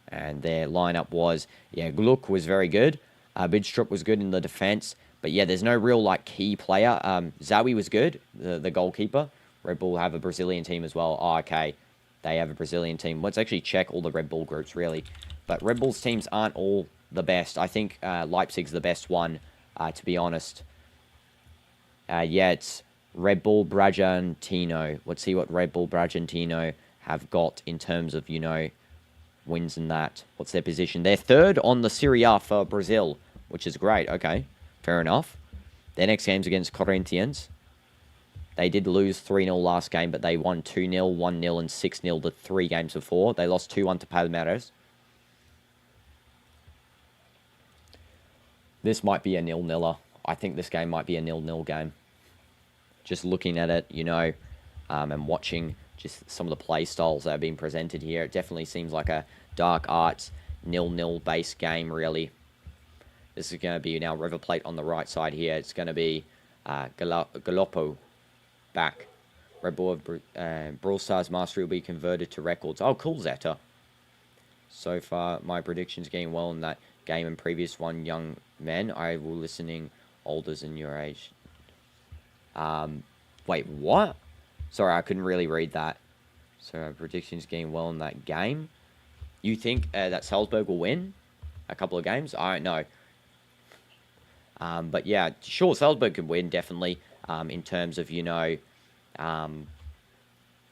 And their lineup was, yeah, Gluck was very good. Bidstrup was good in the defense. But, yeah, there's no real, like, key player. Zawi was good, the goalkeeper. Red Bull have a Brazilian team as well. Oh, okay. They have a Brazilian team. Let's actually check all the Red Bull groups, really. But Red Bull's teams aren't all the best. I think Leipzig's the best one, to be honest. Yeah, it's Red Bull Bragantino. Let's see what Red Bull Bragantino have got in terms of, wins and that. What's their position? They're third on the Serie A for Brazil, which is great. Okay, fair enough. Their next game's against Corinthians. They did lose 3-0 last game, but they won 2-0, 1-0, and 6-0 the 3 games before. They lost 2-1 to Palmeiras. This might be a 0-0er. I think this game might be a 0-0 game. Just looking at it, and watching just some of the play styles that are being presented here, it definitely seems like a dark arts 0-0 based game, really. This is going to be now River Plate on the right side here. It's going to be Galopo back. Red Bull Brawl Stars Mastery will be converted to records. Oh, cool, Zeta. So far, my predictions getting well in that game and previous one. Young men, I will listening older than your age. Wait, what? Sorry, I couldn't really read that. So, predictions getting well in that game. You think that Salzburg will win a couple of games? I don't know. But yeah, sure, Salzburg can win, definitely. In terms of, that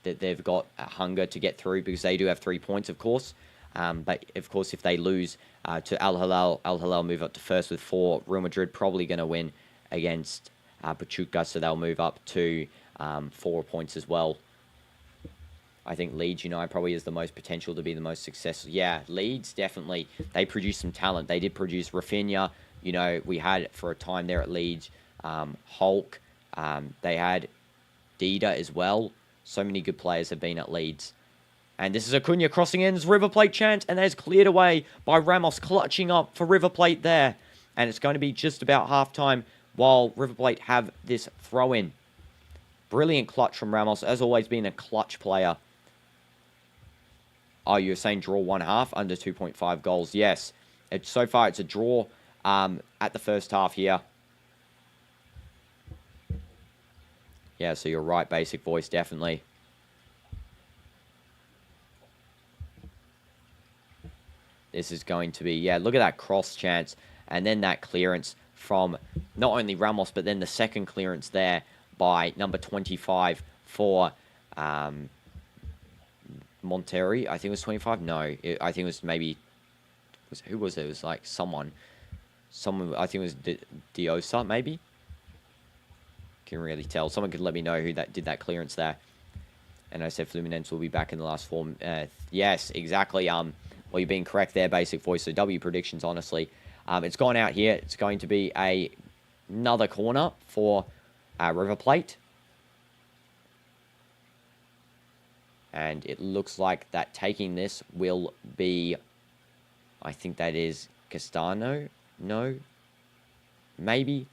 they've got a hunger to get through because they do have 3 points, of course. But, of course, if they lose to Al Hilal move up to first with 4. Real Madrid probably going to win against Pachuca, so they'll move up to 4 points as well. I think Leeds United probably has the most potential to be the most successful. Yeah, Leeds, definitely. They produce some talent. They did produce Rafinha. We had for a time there at Leeds, Hulk. They had Dida as well. So many good players have been at Leeds. And this is Acuna crossing ends, River Plate chance, and that's cleared away by Ramos, clutching up for River Plate there. And it's going to be just about halftime while River Plate have this throw-in. Brilliant clutch from Ramos, as always been a clutch player. Oh, you're saying draw 1/2, under 2.5 goals. Yes, so far it's a draw at the first half here. Yeah, so you're right, Basic Voice, definitely. This is going to be, yeah, look at that cross chance. And then that clearance from not only Ramos, but then the second clearance there by number 25 for Monterrey. I think it was 25. No, I think it was maybe... who was it? It was like someone, I think it was Diosa, maybe? Can't really tell. Someone could let me know who that did that clearance there. And I said Fluminense will be back in the last form. Yes, exactly. Well, you're being correct there, Basic Voice. So W predictions, honestly. It's gone out here. It's going to be another corner for River Plate. And it looks like that taking this will be, I think that is Castano. No, maybe.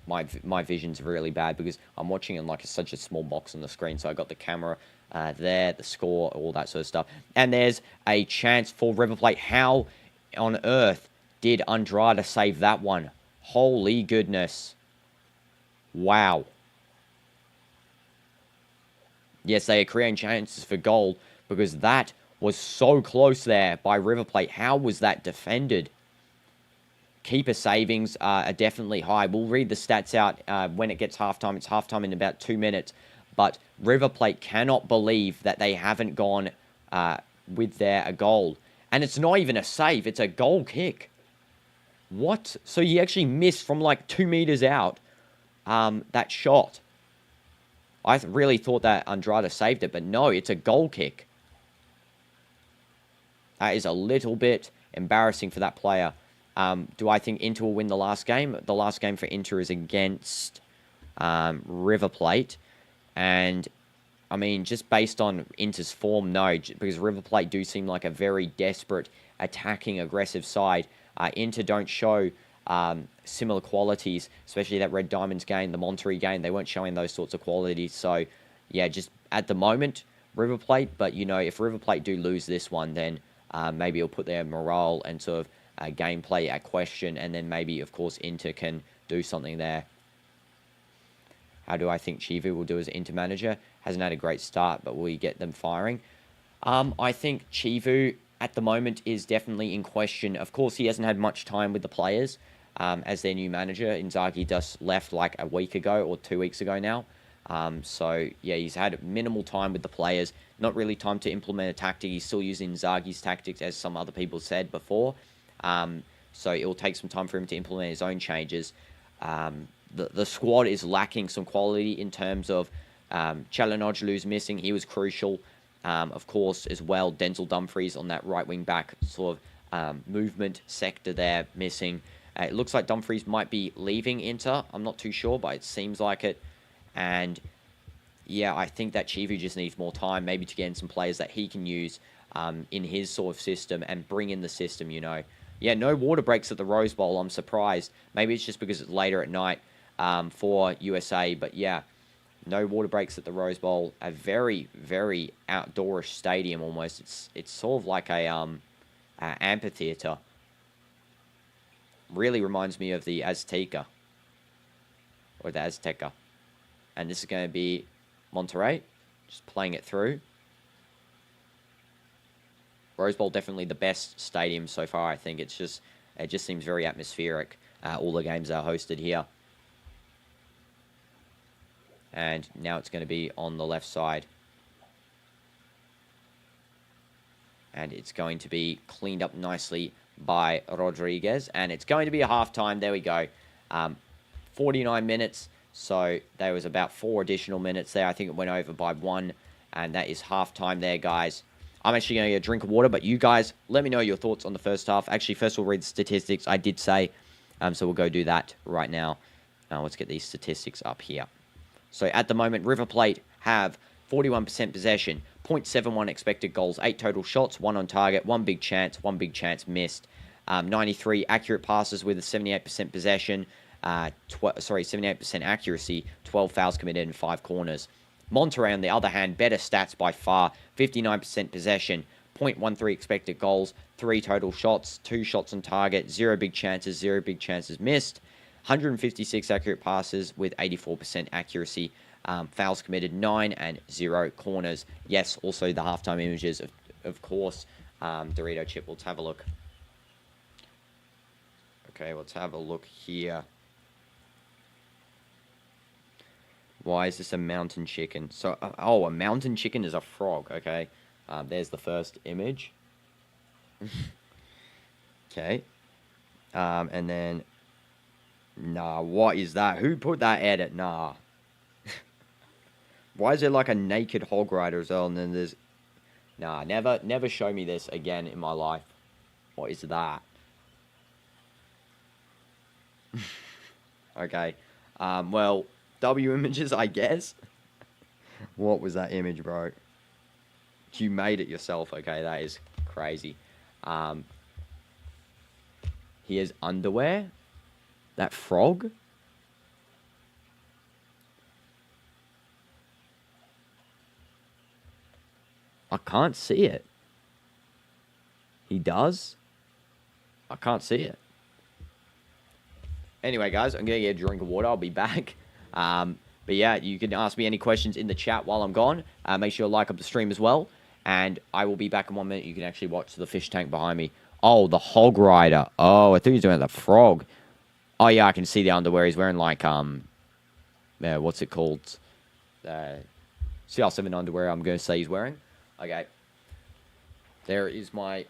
My vision's really bad because I'm watching in like such a small box on the screen. So I got the camera there, the score, all that sort of stuff. And there's a chance for River Plate. How on earth did ANDRADA save that one? Holy goodness. Wow. Yes, they are creating chances for goal because that was so close there by River Plate. How was that defended? Keeper savings are definitely high. We'll read the stats out when it gets halftime. It's halftime in about 2 minutes. But River Plate cannot believe that they haven't gone with a goal. And it's not even a save. It's a goal kick. What? So he actually missed from like 2 meters out that shot. I really thought that ANDRADA saved it. But no, it's a goal kick. That is a little bit embarrassing for that player. Do I think Inter will win the last game? The last game for Inter is against River Plate. And, I mean, just based on Inter's form, no. Because River Plate do seem like a very desperate, attacking, aggressive side. Inter don't show similar qualities, especially that Red Diamonds game, the Monterrey game. They weren't showing those sorts of qualities. So, yeah, just at the moment, River Plate. But, if River Plate do lose this one, then maybe it'll put their morale and sort of gameplay at question, and then maybe, of course, Inter can do something there. How do I think Chivu will do as Inter manager? Hasn't had a great start, but will he get them firing? I think Chivu, at the moment, is definitely in question. Of course, he hasn't had much time with the players as their new manager. Inzaghi just left like a week ago or 2 weeks ago now. So, yeah, he's had minimal time with the players. Not really time to implement a tactic. He's still using Inzaghi's tactics, as some other people said before. So it will take some time for him to implement his own changes. The squad is lacking some quality in terms of Çalhanoğlu's missing. He was crucial. Of course, as well, Denzel Dumfries on that right wing back sort of movement sector there missing. It looks like Dumfries might be leaving Inter. I'm not too sure, but it seems like it. And yeah, I think that Chivu just needs more time, maybe to get in some players that he can use in his sort of system and bring in the system, you know. Yeah, no water breaks at the Rose Bowl. I'm surprised. Maybe it's just because it's later at night for USA. But yeah, no water breaks at the Rose Bowl. A very, very outdoorish stadium almost. It's sort of like a amphitheater. Really reminds me of the Azteca. Or the Azteca. And this is going to be Monterrey. Just playing it through. Rose Bowl definitely the best stadium so far, I think. It just seems very atmospheric. All the games are hosted here. And now it's going to be on the left side. And it's going to be cleaned up nicely by Rodriguez. And it's going to be a halftime. There we go. 49 minutes. So there was about 4 additional minutes there. I think it went over by 1. And that is halftime there, guys. I'm actually going to get a drink of water. But you guys, let me know your thoughts on the first half. Actually, first we'll read the statistics. I did say. So we'll go do that right now. Let's get these statistics up here. So at the moment, River Plate have 41% possession, 0.71 expected goals, 8 total shots, 1 on target, 1 big chance missed. 93 accurate passes with a 78% possession, 78% accuracy, 12 fouls committed and 5 corners. Monterrey, on the other hand, better stats by far, 59% possession, 0.13 expected goals, 3 total shots, 2 shots on target, 0 big chances missed. 156 accurate passes with 84% accuracy. Fouls committed 9 and 0 corners. Yes, also the halftime images, of course. Dorito Chip, let's have a look. Okay, let's have a look here. Why is this a mountain chicken? So, a mountain chicken is a frog, okay. There's the first image. Okay. And then... Nah, what is that? Who put that edit? Nah. Why is there like a naked hog rider as well? And then there's... Nah, never show me this again in my life. What is that? Okay. Well, W images, I guess. What was that image, bro? You made it yourself. Okay, that is crazy. Here's underwear. That frog? I can't see it. He does? I can't see it. Anyway, guys, I'm going to get a drink of water. I'll be back. But yeah, you can ask me any questions in the chat while I'm gone. Make sure to like up the stream as well. And I will be back in 1 minute. You can actually watch the fish tank behind me. Oh, the hog rider. Oh, I thought he was doing the frog. Oh, yeah, I can see the underwear. He's wearing, like, what's it called? CR7 underwear, I'm going to say he's wearing. Okay. There is my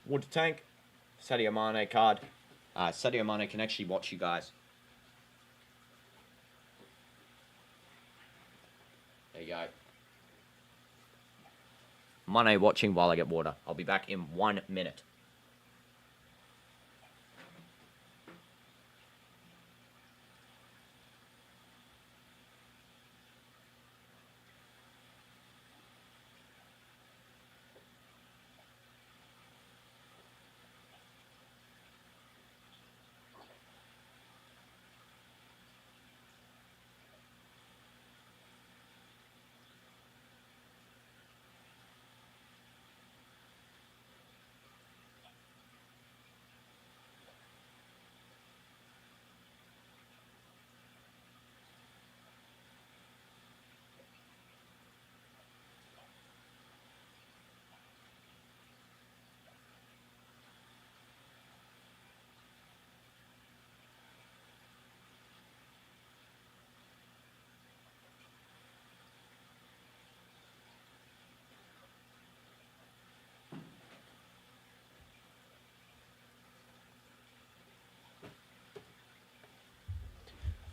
water tank. Sadio Mane card. Sadio Mane can actually watch you guys. There you go. Mane watching while I get water. I'll be back in 1 minute.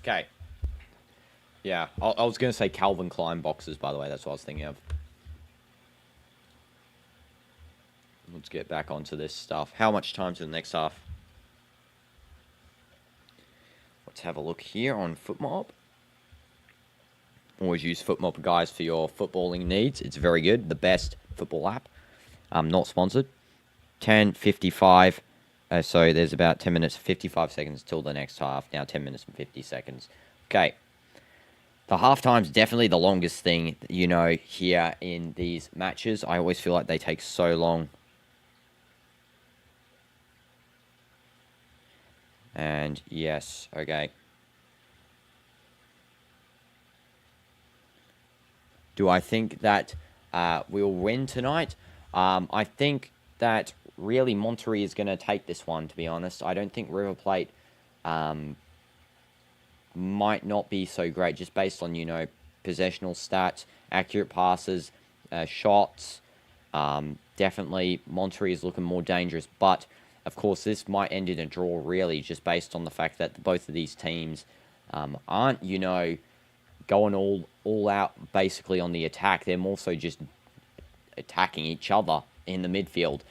Okay. Yeah, I was going to say Calvin Klein boxes, by the way. That's what I was thinking of. Let's get back onto this stuff. How much time to the next half? Let's have a look here on FootMob. Always use FootMob, guys, for your footballing needs. It's very good. The best football app. Not sponsored. 10:55. So there's about 10 minutes, 55 seconds till the next half. Now 10 minutes and 50 seconds. Okay. The halftime's definitely the longest thing, here in these matches. I always feel like they take so long. And yes, okay. Do I think that we'll win tonight? I think that really Monterrey is going to take this one, to be honest. I don't think River Plate might not be so great, just based on, possessional stats, accurate passes, shots. Definitely Monterrey is looking more dangerous, but of course this might end in a draw, really, just based on the fact that both of these teams aren't, going all out basically on the attack. They're more so just attacking each other in the midfield.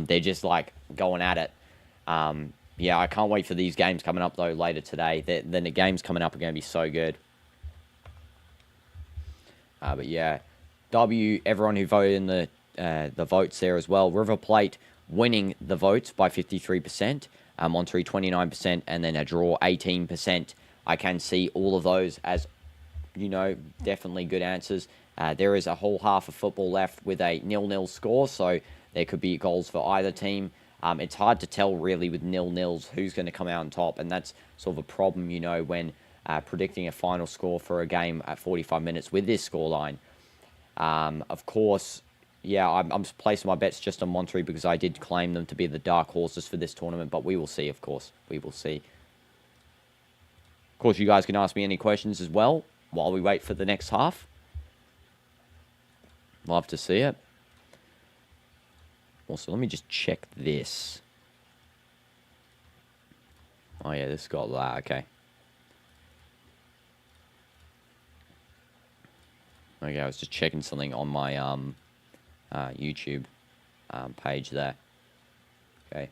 They're just like going at it. Yeah, I can't wait for these games coming up, though, later today. Then the games coming up are going to be so good. But yeah, everyone who voted in the votes there as well. River Plate winning the votes by 53%, Monterrey 29%, and then a draw 18%. I can see all of those as, definitely good answers. There is a whole half of football left with a 0-0 score, so there could be goals for either team. It's hard to tell, really, with 0-0s who's going to come out on top, and that's sort of a problem, when predicting a final score for a game at 45 minutes with this scoreline. Of course, yeah, I'm placing my bets just on Monterrey because I did claim them to be the dark horses for this tournament, but we will see, of course. We will see. Of course, you guys can ask me any questions as well while we wait for the next half. Love to see it. Also, let me just check this. Oh, yeah, this got that. Okay. Okay, I was just checking something on my YouTube page there. Okay.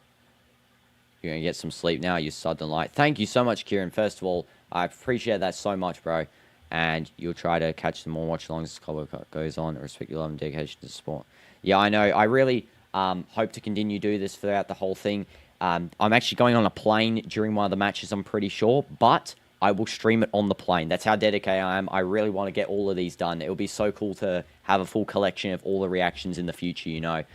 You're going to get some sleep now, you Southern Light. Thank you so much, Kieran. First of all, I appreciate that so much, bro. And you'll try to catch them all, watch along as the club goes on. Respect your love and dedication to the sport. Yeah, I know. I really hope to continue to do this throughout the whole thing. I'm actually going on a plane during one of the matches, I'm pretty sure. But I will stream it on the plane. That's how dedicated I am. I really want to get all of these done. It would be so cool to have a full collection of all the reactions in the future,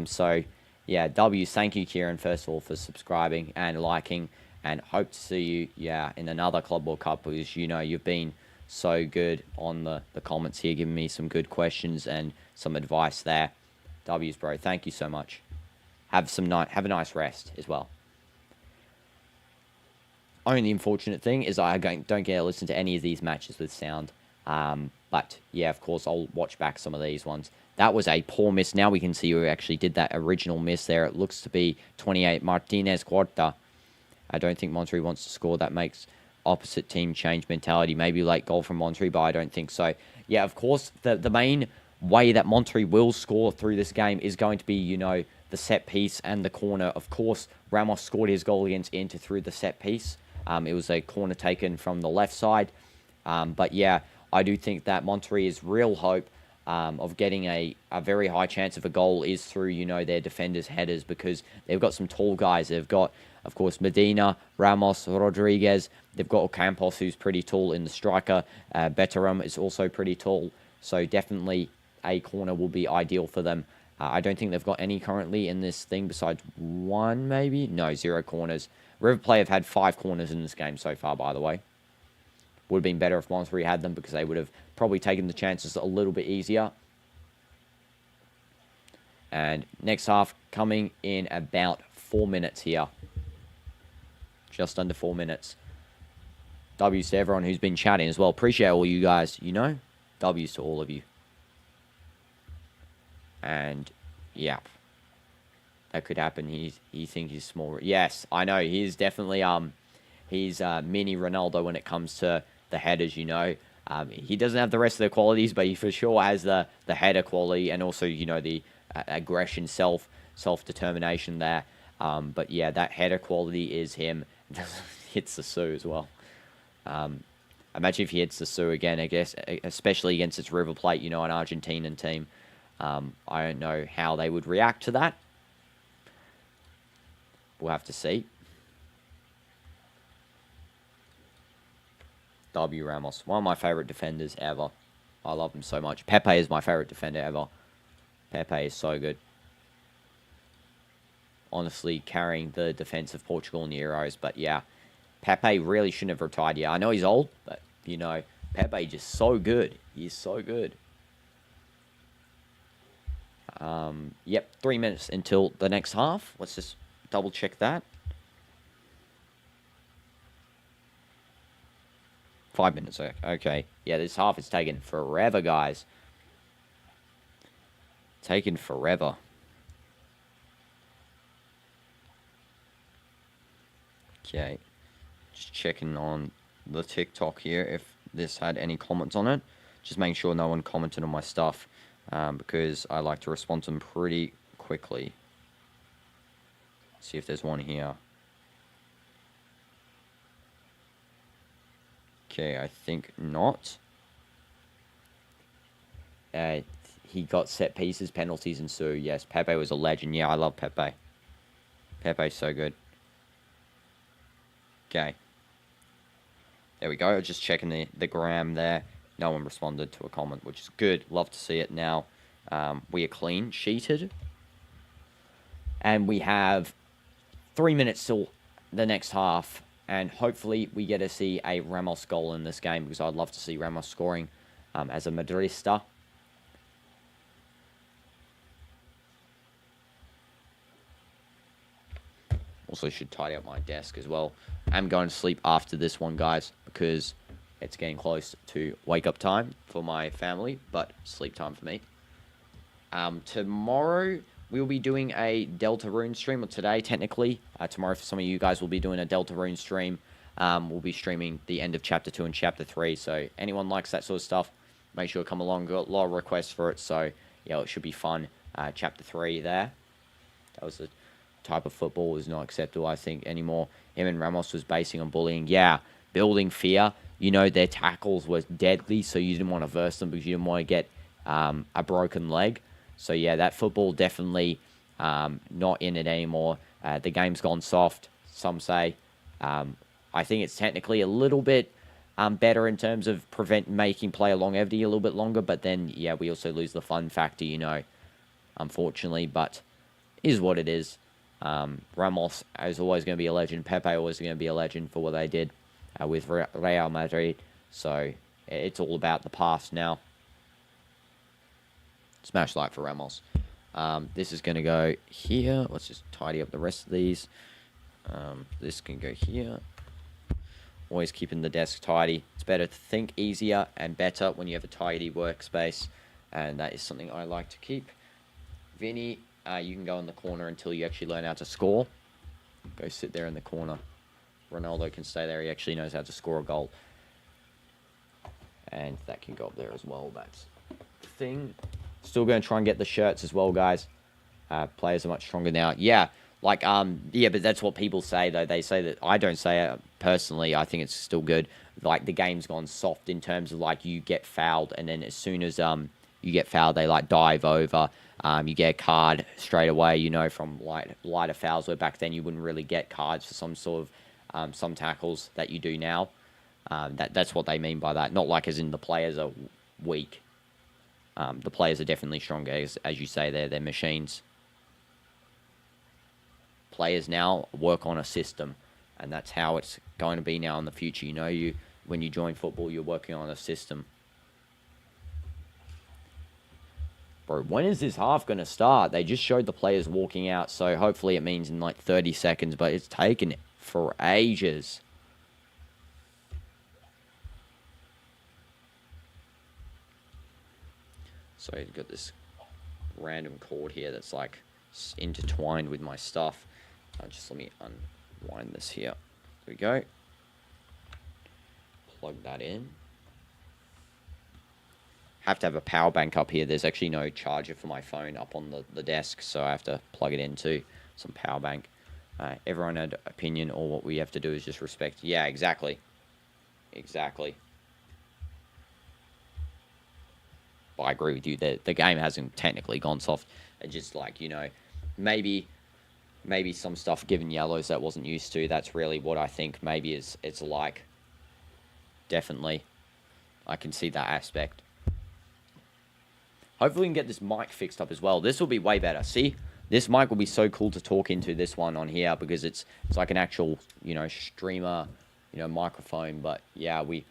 So, yeah, W's, thank you, Kieran, first of all, for subscribing and liking. And hope to see you, in another Club World Cup because, you've been so good on the comments here, giving me some good questions and some advice there. W's, bro, thank you so much. Have a nice rest as well. Only unfortunate thing is I don't get to listen to any of these matches with sound. But, yeah, of course, I'll watch back some of these ones. That was a poor miss. Now we can see who actually did that original miss there. It looks to be 28, Martinez Cuarta. I don't think Monterrey wants to score. That makes opposite team change mentality. Maybe late goal from Monterrey, but I don't think so. Yeah, of course, the main way that Monterrey will score through this game is going to be, the set piece and the corner. Of course, Ramos scored his goal against Inter through the set piece. It was a corner taken from the left side. But yeah, I do think that Monterrey's real hope of getting a very high chance of a goal is through, their defenders' headers because they've got some tall guys. They've got, of course, Medina, Ramos, Rodriguez. They've got Ocampos, who's pretty tall in the striker. Beteram is also pretty tall. So definitely a corner will be ideal for them. I don't think they've got any currently in this thing besides one, maybe? No, 0 corners. River Plate have had 5 corners in this game so far, by the way. Would have been better if Monterrey had them because they would have probably taken the chances a little bit easier. And next half coming in about 4 minutes here. Just under 4 minutes. W's to everyone who's been chatting as well. Appreciate all you guys, W's to all of you. And, yeah. That could happen. He thinks he's small. Yes, I know. He is definitely He's mini Ronaldo when it comes to the headers, you know. He doesn't have the rest of the qualities, but he for sure has the header quality and also, you know, the aggression, self-determination there. But yeah, that header quality is him. Hits the Sue as well. Imagine if he hits the Sue again, I guess, especially against its River Plate, you know, an Argentinian team. I don't know how they would react to that. We'll have to see. W. Ramos, one of my favorite defenders ever. I love him so much. Pepe is my favorite defender ever. Pepe is so good. Honestly, carrying the defense of Portugal in the Euros. But yeah, Pepe really shouldn't have retired yet. I know he's old, but, you know, Pepe just so good. He is so good. Yep, 3 minutes until the next half. Let's just double check that. 5 minutes, okay. Yeah, this half is taking forever, guys. Taking forever. Okay. Just checking on the TikTok here if this had any comments on it. Just making sure no one commented on my stuff because I like to respond to them pretty quickly. See if there's one here. Okay, I think not. He got set pieces, penalties, and so yes, Pepe was a legend. Yeah, I love Pepe. Pepe's so good. Okay. There we go. Just checking the gram there. No one responded to a comment, which is good. Love to see it now. We are clean sheeted. And we have 3 minutes till the next half. And hopefully we get to see a Ramos goal in this game because I'd love to see Ramos scoring as a Madridista. Also should tidy up my desk as well. I'm going to sleep after this one, guys, because it's getting close to wake-up time for my family, but sleep time for me. Tomorrow, we'll be doing a Deltarune stream, or today, technically. Tomorrow, for some of you guys, we'll be doing a Deltarune stream. We'll be streaming the end of Chapter 2 and Chapter 3, so anyone likes that sort of stuff, make sure to come along. Got a lot of requests for it, so, yeah, it should be fun. Chapter 3 there. That was the type of football is not acceptable, I think, anymore. Him and Ramos was basing on bullying. Yeah, building fear. You know, their tackles were deadly, so you didn't want to verse them because you didn't want to get a broken leg. So, yeah, that football definitely not in it anymore. The game's gone soft, some say. I think it's technically a little bit better in terms of making player longevity a little bit longer, but then, yeah, we also lose the fun factor, you know, unfortunately, but is what it is. Ramos is always going to be a legend. Pepe always going to be a legend for what they did with Real Madrid. So it's all about the past now. Smash like for Ramos. This is going to go here. Let's just tidy up the rest of these. This can go here. Always keeping the desk tidy. It's better to think easier and better when you have a tidy workspace. And that is something I like to keep. Vinny, you can go in the corner until you actually learn how to score. Go sit there in the corner. Ronaldo can stay there. He actually knows how to score a goal. And that can go up there as well. That's the thing. Still going to try and get the shirts as well, guys. Players are much stronger now. Yeah, like, yeah, but that's what people say, though. They say that. I don't say it personally. I think it's still good. Like, the game's gone soft in terms of, like, you get fouled, and then as soon as you get fouled, they, like, dive over. You get a card straight away, you know, from lighter fouls, where back then you wouldn't really get cards for some sort of some tackles that you do now. That's what they mean by that. Not like as in the players are weak. The players are definitely stronger, as you say, they're machines. Players now work on a system, and that's how it's going to be now in the future. You know, when you join football, you're working on a system. Bro, when is this half going to start? They just showed the players walking out, so hopefully it means in like 30 seconds, but it's taken for ages. So you've got this random cord here that's like intertwined with my stuff. Just let me unwind this here. There we go. plug that in. Have to have a power bank up here. There's actually no charger for my phone up on the desk, so I have to plug it into some power bank. Everyone had opinion, or what we have to do is just respect. Yeah, exactly. Exactly. But I agree with you that the game hasn't technically gone soft. It's just like, you know, maybe some stuff given yellows that wasn't used to. That's really what I think maybe it's like. Definitely. I can see that aspect. Hopefully we can get this mic fixed up as well. This will be way better. See? This mic will be so cool to talk into, this one on here, because it's like an actual, you know, streamer, you know, microphone. But yeah, we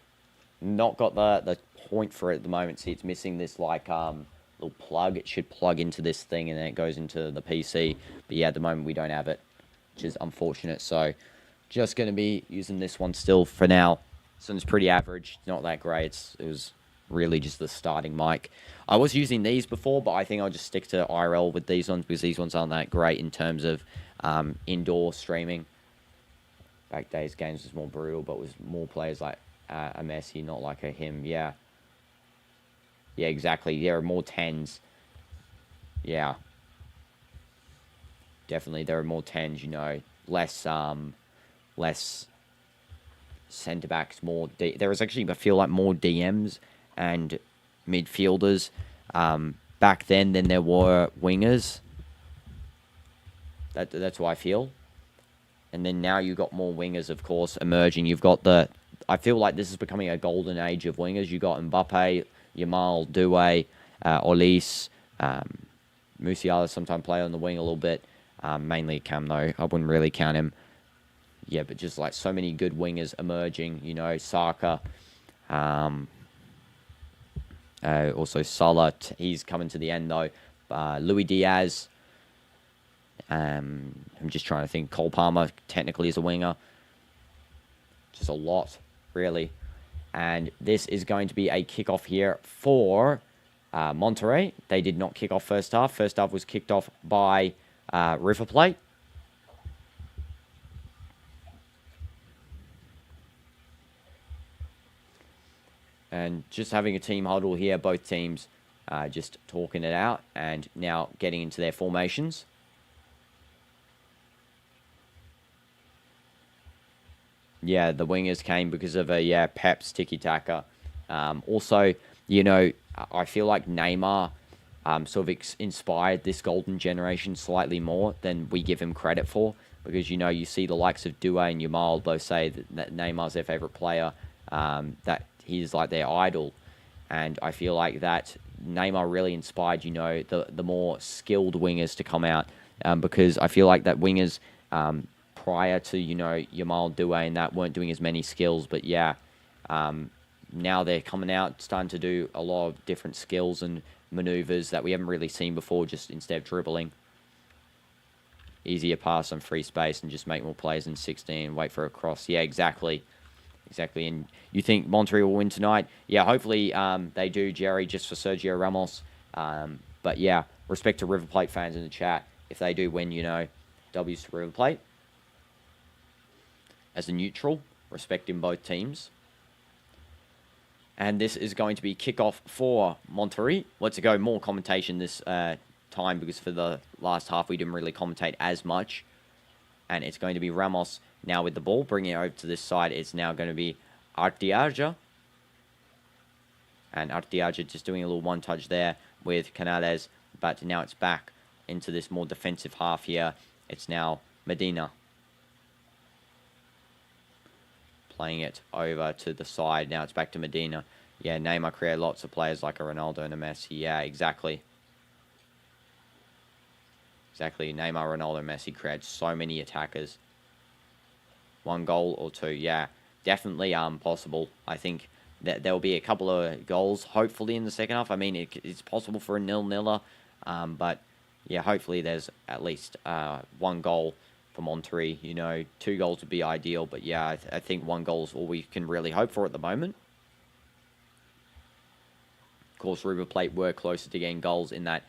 not got the point for it at the moment. See, it's missing this like little plug. It should plug into this thing and then it goes into the PC. But yeah, at the moment we don't have it, which is unfortunate. So just going to be using this one still for now. This one's pretty average, not that great. It was really just the starting mic. I was using these before, but I think I'll just stick to IRL with these ones, because these ones aren't that great in terms of indoor streaming. Back days games was more brutal, but was more players like a Messi, not like a him. Yeah, exactly. There are more 10s. Yeah, definitely there are more 10s. You know, less centre backs, more there was actually, I feel like, more DMs and midfielders back then than there were wingers. That's what I feel. And then now you've got more wingers, of course, emerging. You've got I feel like this is becoming a golden age of wingers. You've got Mbappe, Yamal, Doué, Olise, Musiala sometimes play on the wing a little bit. Mainly Cam, though. I wouldn't really count him. Yeah, but just like so many good wingers emerging, you know, Saka, also Salah, he's coming to the end though. Luis Diaz, I'm just trying to think. Cole Palmer technically is a winger. Just a lot, really. And this is going to be a kickoff here for Monterrey. They did not kick off first half. First half was kicked off by River Plate. And just having a team huddle here, both teams just talking it out and now getting into their formations. Yeah, the wingers came because of Pep's tiki-taka. Also, you know, I feel like Neymar sort of inspired this golden generation slightly more than we give him credit for. Because, you know, you see the likes of Doué and Yamal both say that Neymar's their favourite player, that he's like their idol. And I feel like that Neymar really inspired, you know, the more skilled wingers to come out. Because I feel like that wingers prior to, you know, Yamal, Doué and that weren't doing as many skills. But yeah, now they're coming out, starting to do a lot of different skills and maneuvers that we haven't really seen before, just instead of dribbling. Easier pass on free space and just make more plays in 16, wait for a cross. Yeah, exactly. Exactly. And you think Monterrey will win tonight? Yeah, hopefully they do, Jerry, just for Sergio Ramos. But yeah, respect to River Plate fans in the chat. If they do win, you know, W's to River Plate. As a neutral, respecting both teams. And this is going to be kickoff for Monterrey. Let's go more commentation this time, because for the last half we didn't really commentate as much. And it's going to be Ramos now with the ball, bringing it over to this side. It's now going to be Arteaga. And Arteaga just doing a little one-touch there with Canales. But now it's back into this more defensive half here. It's now Medina. Playing it over to the side. Now it's back to Medina. Yeah, Neymar created lots of players like a Ronaldo and a Messi. Yeah, exactly. Exactly. Neymar, Ronaldo, Messi created so many attackers. 1 goal or 2. Yeah, definitely possible. I think that there will be a couple of goals, hopefully, in the second half. I mean, it's possible for a 0-0, but yeah, hopefully there's at least 1 goal for Monterrey. You know, 2 goals would be ideal, but yeah, I think 1 goal is all we can really hope for at the moment. Of course, River Plate were closer to getting goals in that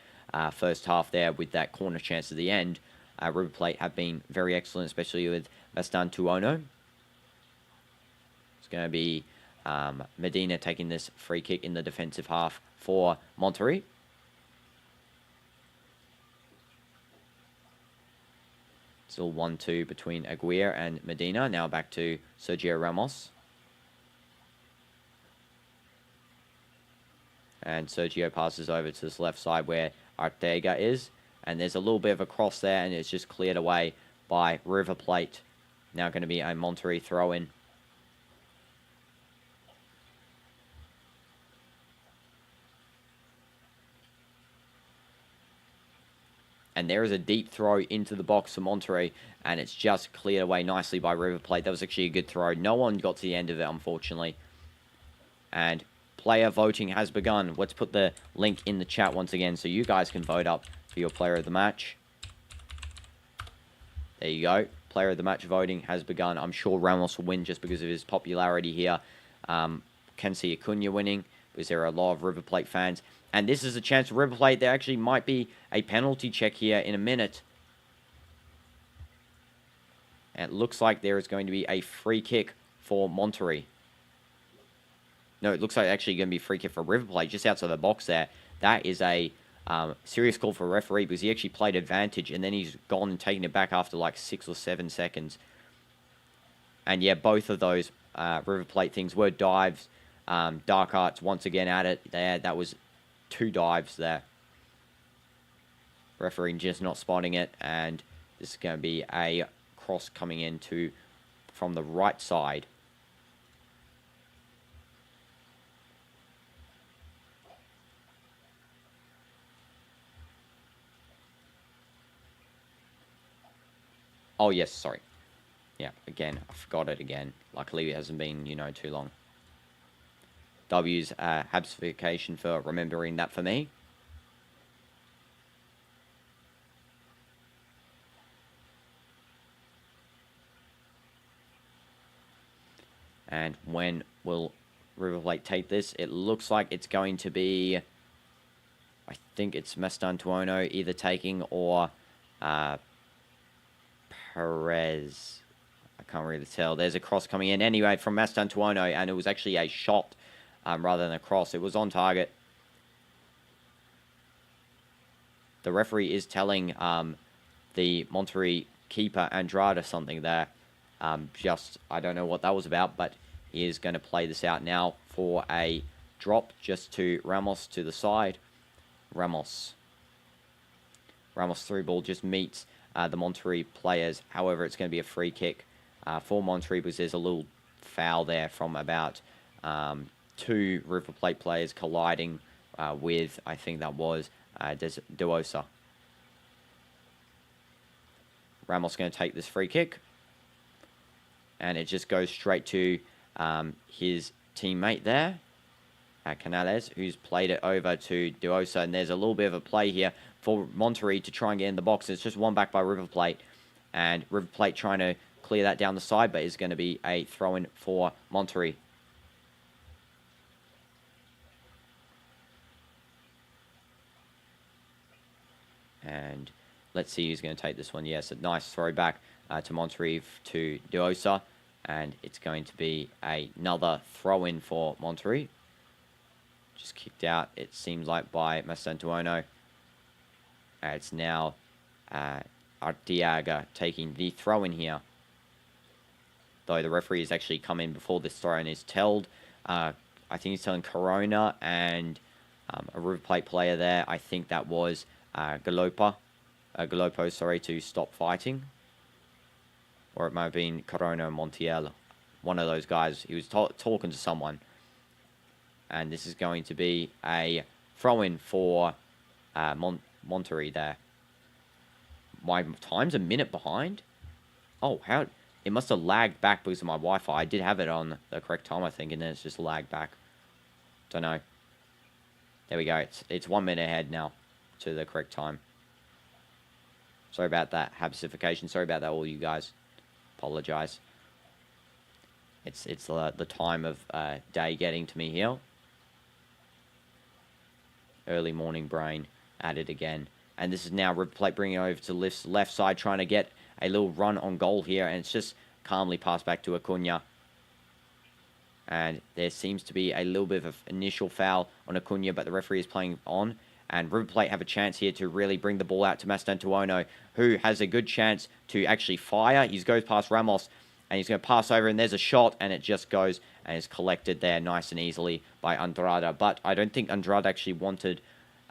first half there with that corner chance at the end. River Plate have been very excellent, especially with Bastan Tuono. It's going to be Medina taking this free kick in the defensive half for Monterrey. Still 1-2 between Aguirre and Medina. Now back to Sergio Ramos. And Sergio passes over to this left side where ANDRADA is. And there's a little bit of a cross there, and it's just cleared away by River Plate. Now going to be a Monterrey throw-in. And there is a deep throw into the box for Monterrey, and it's just cleared away nicely by River Plate. That was actually a good throw. No one got to the end of it, unfortunately. And player voting has begun. Let's put the link in the chat once again so you guys can vote up for your player of the match. There you go. Player of the match voting has begun. I'm sure Ramos will win just because of his popularity here. Can see Acuna winning because there are a lot of River Plate fans. And this is a chance for River Plate. There actually might be a penalty check here in a minute. And it looks like there is going to be a free kick for Monterrey. No, it looks like actually going to be a free kick for River Plate just outside the box there. That is a serious call for a referee because he actually played advantage and then he's gone and taken it back after like 6 or 7 seconds. And yeah, both of those River Plate things were dives. Dark Arts once again at it there. That was 2 dives there. Referee just not spotting it, and this is going to be a cross coming in from the right side. Oh yes, sorry. Yeah, again, I forgot it again. Luckily it hasn't been, too long. W's Habsification for remembering that for me. And when will River Plate take this? It looks like it's going to be, I think it's Mastantuono either taking or Perez. I can't really tell. There's a cross coming in anyway from Mastantuono, and it was actually a shot rather than a cross. It was on target. The referee is telling the Monterrey keeper ANDRADA something there. I don't know what that was about, but he is going to play this out now for a drop just to Ramos to the side. Ramos through ball just meets the Monterrey players. However, it's going to be a free kick for Monterrey because there's a little foul there from about 2 River Plate players colliding with, I think that was Duosa. Ramos going to take this free kick. And it just goes straight to his teammate there, Canales, who's played it over to Duosa. And there's a little bit of a play here for Monterrey to try and get in the box. It's just one back by River Plate. And River Plate trying to clear that down the side, but it's going to be a throw-in for Monterrey. And let's see who's going to take this one. Yes, a nice throw back to Monterrey to Duosa. And it's going to be another throw-in for Monterrey. Just kicked out, it seems like, by Mastantuono. It's now Arteaga taking the throw-in here. Though the referee has actually come in before this throw-in is told. I think he's telling Corona and a River Plate player there. I think that was Galopo, to stop fighting. Or it might have been Corona and Montiel. One of those guys. He was talking to someone. And this is going to be a throw-in for Monterrey there. My time's a minute behind. Oh, how... It must have lagged back because of my Wi-Fi. I did have it on the correct time, I think, and then it's just lagged back. Don't know. There we go. It's 1 minute ahead now to the correct time. Sorry about that, Habsification. Sorry about that, all you guys. Apologize. It's the time of day getting to me here. Early morning brain at it again. And this is now River Plate bringing it over to left side, trying to get a little run on goal here. And it's just calmly passed back to Acuna. And there seems to be a little bit of an initial foul on Acuna, but the referee is playing on. And River Plate have a chance here to really bring the ball out to Mastantuono, who has a good chance to actually fire. He goes past Ramos, and he's going to pass over, and there's a shot, and it just goes and is collected there nice and easily by ANDRADA. But I don't think ANDRADA actually wanted...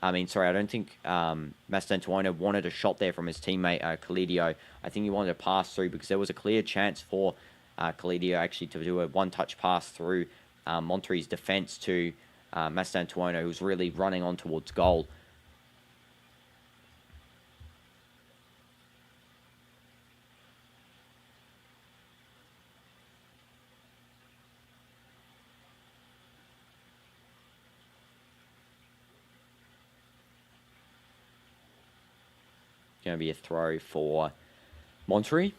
I don't think Mastantuono wanted a shot there from his teammate, Calidio. I think he wanted to pass through because there was a clear chance for Calidio actually to do a one-touch pass through Monterrey's defense to Mastantuono, who's really running on towards goal. Going to be a throw for Monterrey.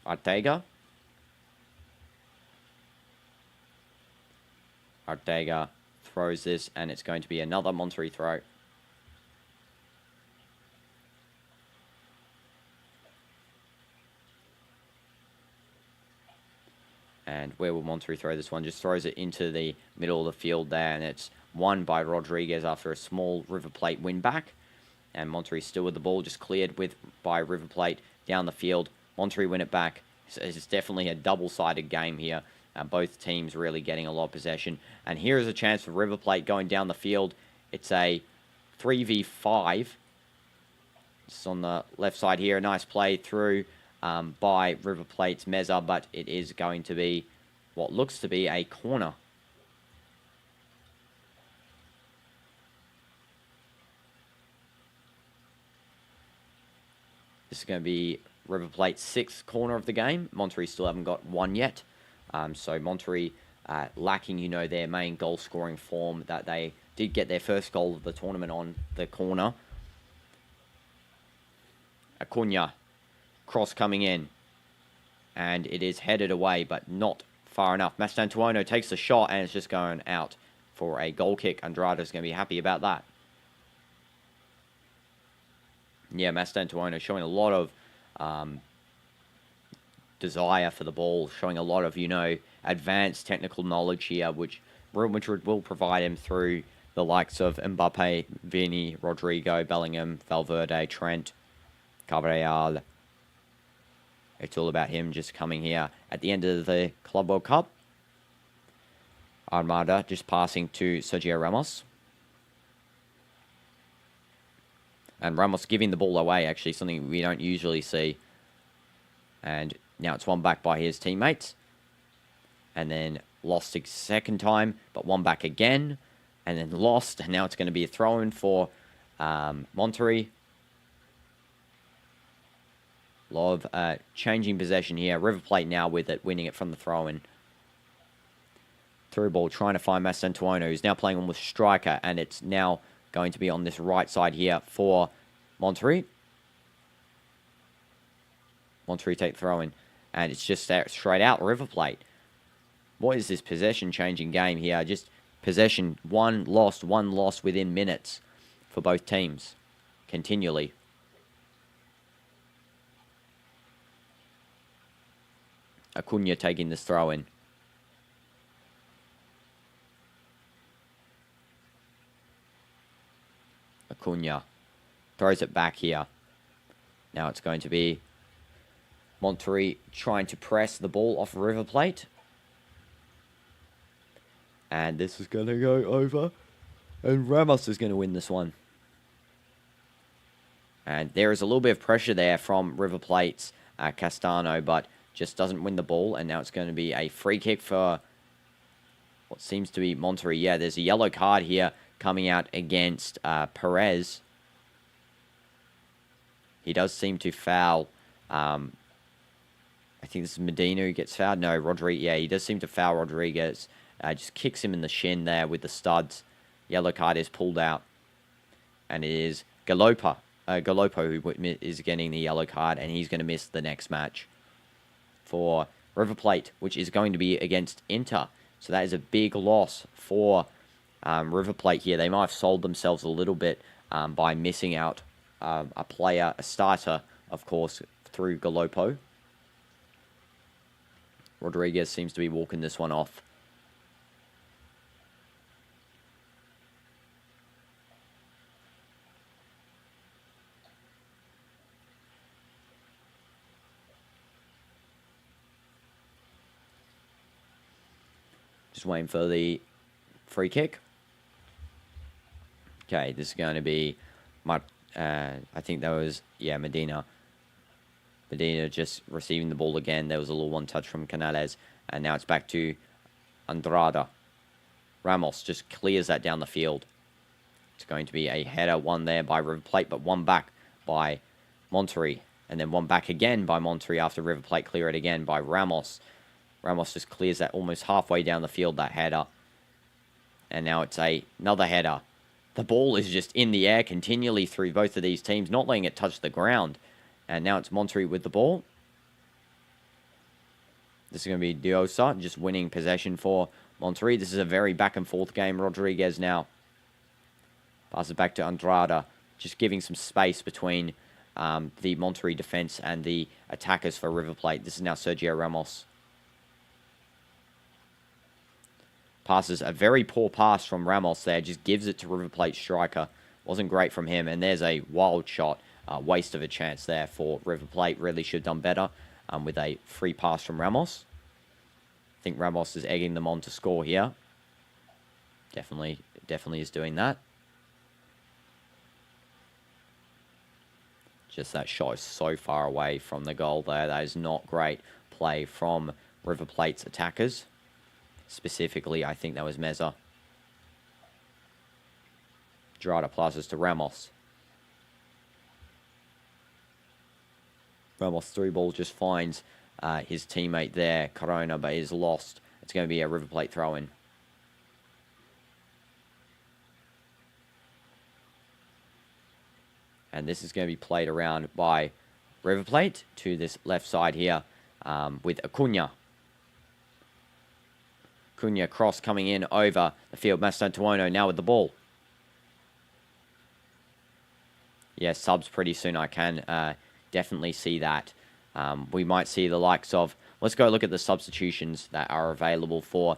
Arteaga. Arteaga throws this, and it's going to be another Monterrey throw. And where will Monterrey throw this one? Just throws it into the middle of the field there, and it's won by Rodriguez after a small River Plate win back. And Monterrey still with the ball, just cleared by River Plate down the field. Monterrey win it back. So it's definitely a double-sided game here. Both teams really getting a lot of possession. And here is a chance for River Plate going down the field. It's a 3v5. It's on the left side here. A nice play through by River Plate's Meza, but it is going to be what looks to be a corner. This is going to be River Plate's 6th corner of the game. Monterrey still haven't got one yet. So Monterrey lacking, their main goal-scoring form that they did get their first goal of the tournament on the corner. Acuna, cross coming in. And it is headed away, but not far enough. Mastantuono takes the shot, and it's just going out for a goal kick. Andrada's going to be happy about that. Yeah, Mastantuono showing a lot of desire for the ball, showing a lot of, advanced technical knowledge here, which Real Madrid will provide him through the likes of Mbappe, Vini, Rodrigo, Bellingham, Valverde, Trent, Cabral. It's all about him just coming here at the end of the Club World Cup. Armada just passing to Sergio Ramos. And Ramos giving the ball away, actually, something we don't usually see. And now it's won back by his teammates. And then lost a second time, but won back again. And then lost, and now it's going to be a throw-in for Monterrey. A lot of changing possession here. River Plate now with it, winning it from the throw-in. Through ball, trying to find Mastantuono, who's now playing on with striker, and it's now going to be on this right side here for Monterrey. Monterrey take the throw-in, and it's just straight out River Plate. What is this possession-changing game here? Just possession, one lost within minutes for both teams, continually. Acuna taking this throw-in. Acuna throws it back here. Now it's going to be Monterrey trying to press the ball off River Plate. And this is going to go over. And Ramos is going to win this one. And there is a little bit of pressure there from River Plate's Castano, but just doesn't win the ball. And now it's going to be a free kick for what seems to be Monterrey. Yeah, there's a yellow card here coming out against Perez. He does seem to foul. I think this is Medina who gets fouled. No, Rodriguez. Yeah, he does seem to foul Rodriguez. Just kicks him in the shin there with the studs. Yellow card is pulled out. And it is Galopo who is getting the yellow card. And he's going to miss the next match for River Plate, which is going to be against Inter. So that is a big loss for River Plate here. They might have sold themselves a little bit by missing out a player, a starter, of course, through Galopo. Rodriguez seems to be walking this one off. Just waiting for the free kick. Okay, this is going to be I think that was, Medina. Medina just receiving the ball again. There was a little one-touch from Canales. And now it's back to ANDRADA. Ramos just clears that down the field. It's going to be a header, one there by River Plate, but one back by Monterrey. And then one back again by Monterrey after River Plate clear it again by Ramos. Ramos just clears that almost halfway down the field, that header. And now it's another header. The ball is just in the air continually through both of these teams, not letting it touch the ground. And now it's Monterrey with the ball. This is going to be Diosa just winning possession for Monterrey. This is a very back and forth game. Rodriguez now passes back to ANDRADA, just giving some space between the Monterrey defense and the attackers for River Plate. This is now Sergio Ramos. Passes a very poor pass from Ramos there. Just gives it to River Plate striker. Wasn't great from him. And there's a wild shot. Waste of a chance there for River Plate. Really should have done better with a free pass from Ramos. I think Ramos is egging them on to score here. Definitely is doing that. Just that shot is so far away from the goal there. That is not great play from River Plate's attackers. Specifically, I think that was Meza. Gerardo passes to Ramos. Ramos through ball just finds his teammate there, Corona, but is lost. It's going to be a River Plate throw-in. And this is going to be played around by River Plate to this left side here with Acuna. Acuna cross coming in over the field. Mastantuono now with the ball. Yeah, subs pretty soon. I can definitely see that. We might see the likes of... Let's go look at the substitutions that are available for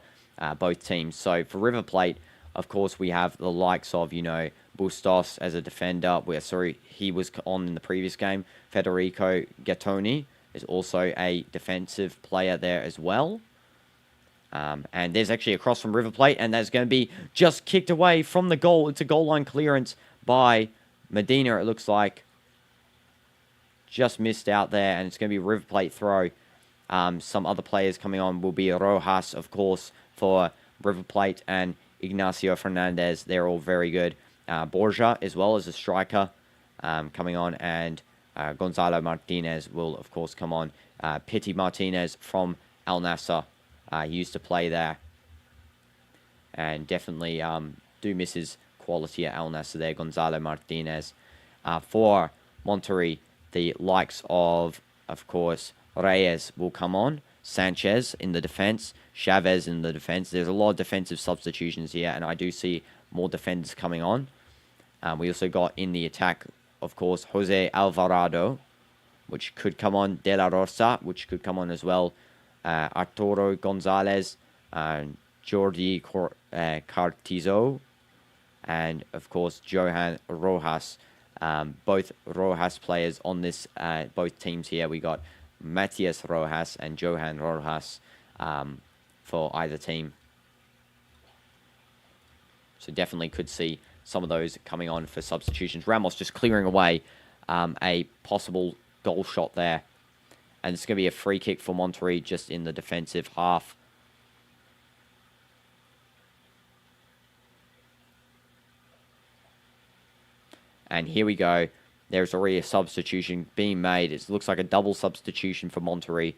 both teams. So for River Plate, of course, we have the likes of, Bustos as a defender. He was on in the previous game. Federico Gattoni is also a defensive player there as well. And there's actually a cross from River Plate, and that's going to be just kicked away from the goal. It's a goal line clearance by Medina, it looks like. Just missed out there, and it's going to be a River Plate throw. Some other players coming on will be Rojas, of course, for River Plate, and Ignacio Fernandez. They're all very good. Borja, as well as a striker, coming on, and Gonzalo Martinez will, of course, come on. Pity Martinez from Al Nassr. He used to play there. And definitely do miss his quality at Al Nassr there, Gonzalo Martinez. For Monterrey, the likes of course, Reyes will come on. Sanchez in the defense. Chavez in the defense. There's a lot of defensive substitutions here, and I do see more defenders coming on. We also got in the attack, of course, Jose Alvarado, which could come on. De La Rosa, which could come on as well. Arturo Gonzalez, Jordi Cartizo, and, of course, Johan Rojas. Both Rojas players on this, both teams here. We got Matias Rojas and Johan Rojas for either team. So definitely could see some of those coming on for substitutions. Ramos just clearing away a possible goal shot there. And it's going to be a free kick for Monterrey just in the defensive half. And here we go. There's already a substitution being made. It looks like a double substitution for Monterrey.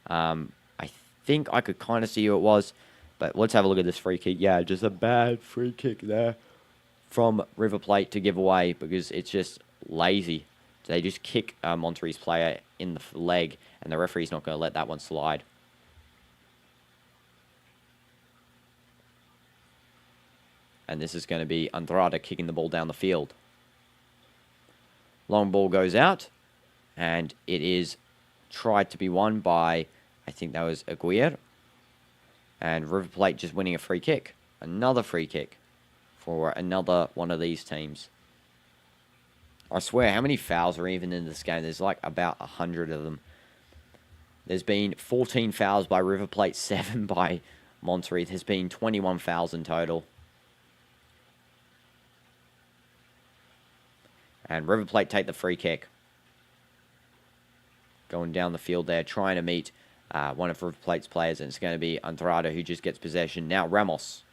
I think I could kind of see who it was. But let's have a look at this free kick. Yeah, just a bad free kick there from River Plate to give away because it's just lazy. They just kick Monterrey's player in the leg, and the referee's not going to let that one slide. And this is going to be ANDRADA kicking the ball down the field. Long ball goes out, and it is tried to be won by, I think that was Aguirre. And River Plate just winning a free kick. Another free kick for another one of these teams. I swear, how many fouls are even in this game? There's like about 100 of them. There's been 14 fouls by River Plate, 7 by Monterrey. There's been 21 fouls in total. And River Plate take the free kick. Going down the field there, trying to meet one of River Plate's players, and it's going to be ANDRADA who just gets possession. Now Ramos.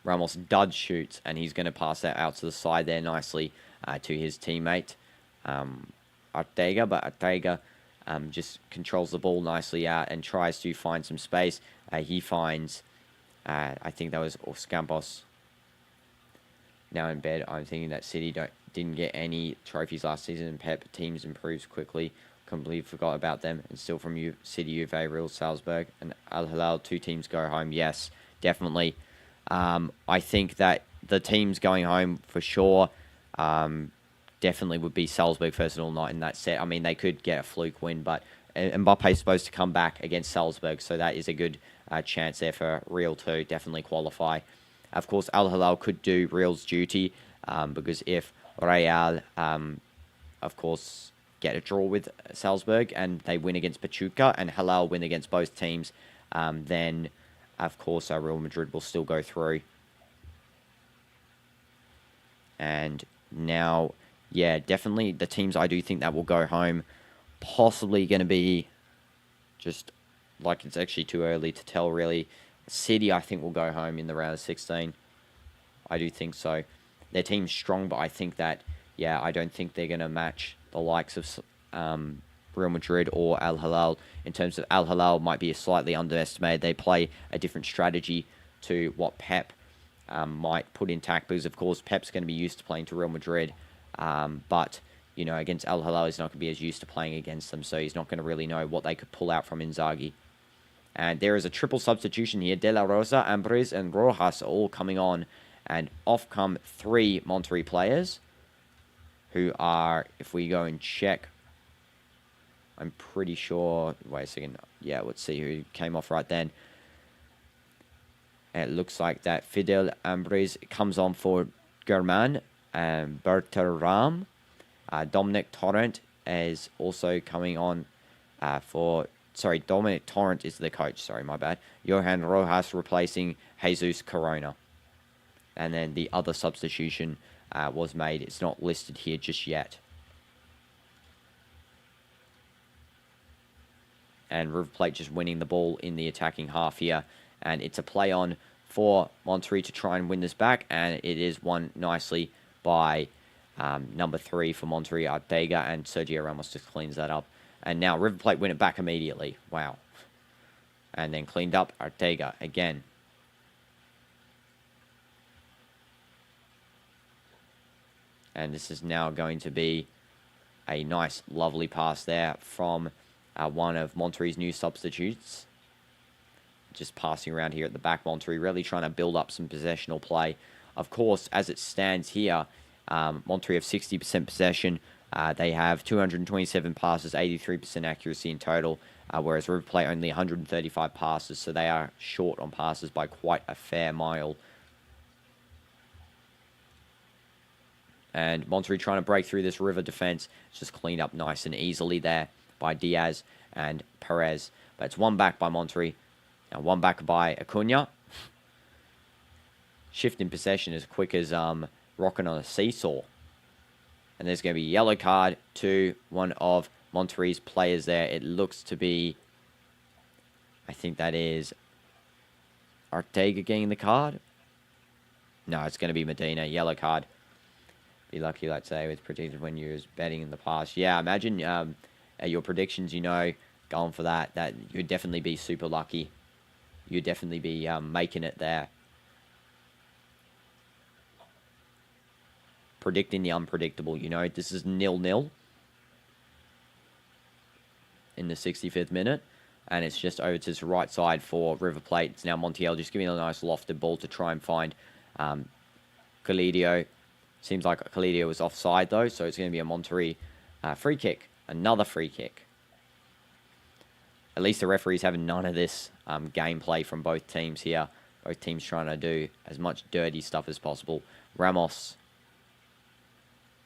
Ramos dud shoots, and he's going to pass that out to the side there nicely to his teammate, Ortega. But Ortega just controls the ball nicely out and tries to find some space. He finds, I think that was Oscampos. Now in bed, I'm thinking that City didn't get any trophies last season, and Pep teams improves quickly. Completely forgot about them. And still from City, Juve, Real Salzburg, and Al Hilal, 2 teams go home. Yes, definitely. I think that the teams going home for sure definitely would be Salzburg first and all night in that set. I mean, they could get a fluke win, but Mbappe's supposed to come back against Salzburg, so that is a good chance there for Real to definitely qualify. Of course, Al Hilal could do Real's duty because if Real, of course, get a draw with Salzburg and they win against Pachuca and Hilal win against both teams, then, of course, Real Madrid will still go through. And now, yeah, definitely the teams I do think that will go home, possibly going to be just, like, it's actually too early to tell, really. City, I think, will go home in the round of 16. I do think so. Their team's strong, but I think that, yeah, I don't think they're going to match the likes of Real Madrid or Al Hilal. In terms of Al Hilal, might be slightly underestimated. They play a different strategy to what Pep might put intact, because, of course, Pep's going to be used to playing to Real Madrid. But, you know, against Al Hilal, he's not going to be as used to playing against them, so he's not going to really know what they could pull out from Inzaghi. And there is a triple substitution here. De La Rosa, Ambriz, and Rojas are all coming on. And off come 3 Monterrey players, who are, if we go and check, I'm pretty sure, wait a second, yeah, let's see who came off right then. And it looks like that Fidel Ambriz comes on for German and Berteram. Dominic Torrent is also coming on for... Sorry, Dominic Torrent is the coach. Sorry, my bad. Johan Rojas replacing Jesus Corona. And then the other substitution was made. It's not listed here just yet. And River Plate just winning the ball in the attacking half here. And it's a play on for Monterrey to try and win this back. And it is won nicely by number 3 for Monterrey, Ortega. And Sergio Ramos just cleans that up. And now River Plate win it back immediately. Wow. And then cleaned up Ortega again. And this is now going to be a nice, lovely pass there from one of Monterrey's new substitutes. Just passing around here at the back, Monterrey really trying to build up some possessional play. Of course, as it stands here, Monterrey have 60% possession. They have 227 passes, 83% accuracy in total, whereas River Plate only 135 passes, so they are short on passes by quite a fair mile. And Monterrey trying to break through this River defense. It's just cleaned up nice and easily there by Diaz and Perez. But it's one back by Monterrey, and one back by Acuna. Shift in possession as quick as rocking on a seesaw. And there's going to be a yellow card to one of Monterrey's players there. It looks to be, I think that is Ortega getting the card. No, it's going to be Medina. Yellow card. Be lucky, let's say, was predicted when you was betting in the past. Yeah, imagine at your predictions, you know, going for that you'd definitely be super lucky. You'd definitely be making it there. Predicting the unpredictable, you know. This is 0-0 in the 65th minute. And it's just over to the right side for River Plate. It's now Montiel just giving a nice lofted ball to try and find Calidio. Seems like Calidio was offside, though. So it's going to be a Monterrey free kick. Another free kick. At least the referee's having none of this gameplay from both teams here. Both teams trying to do as much dirty stuff as possible. Ramos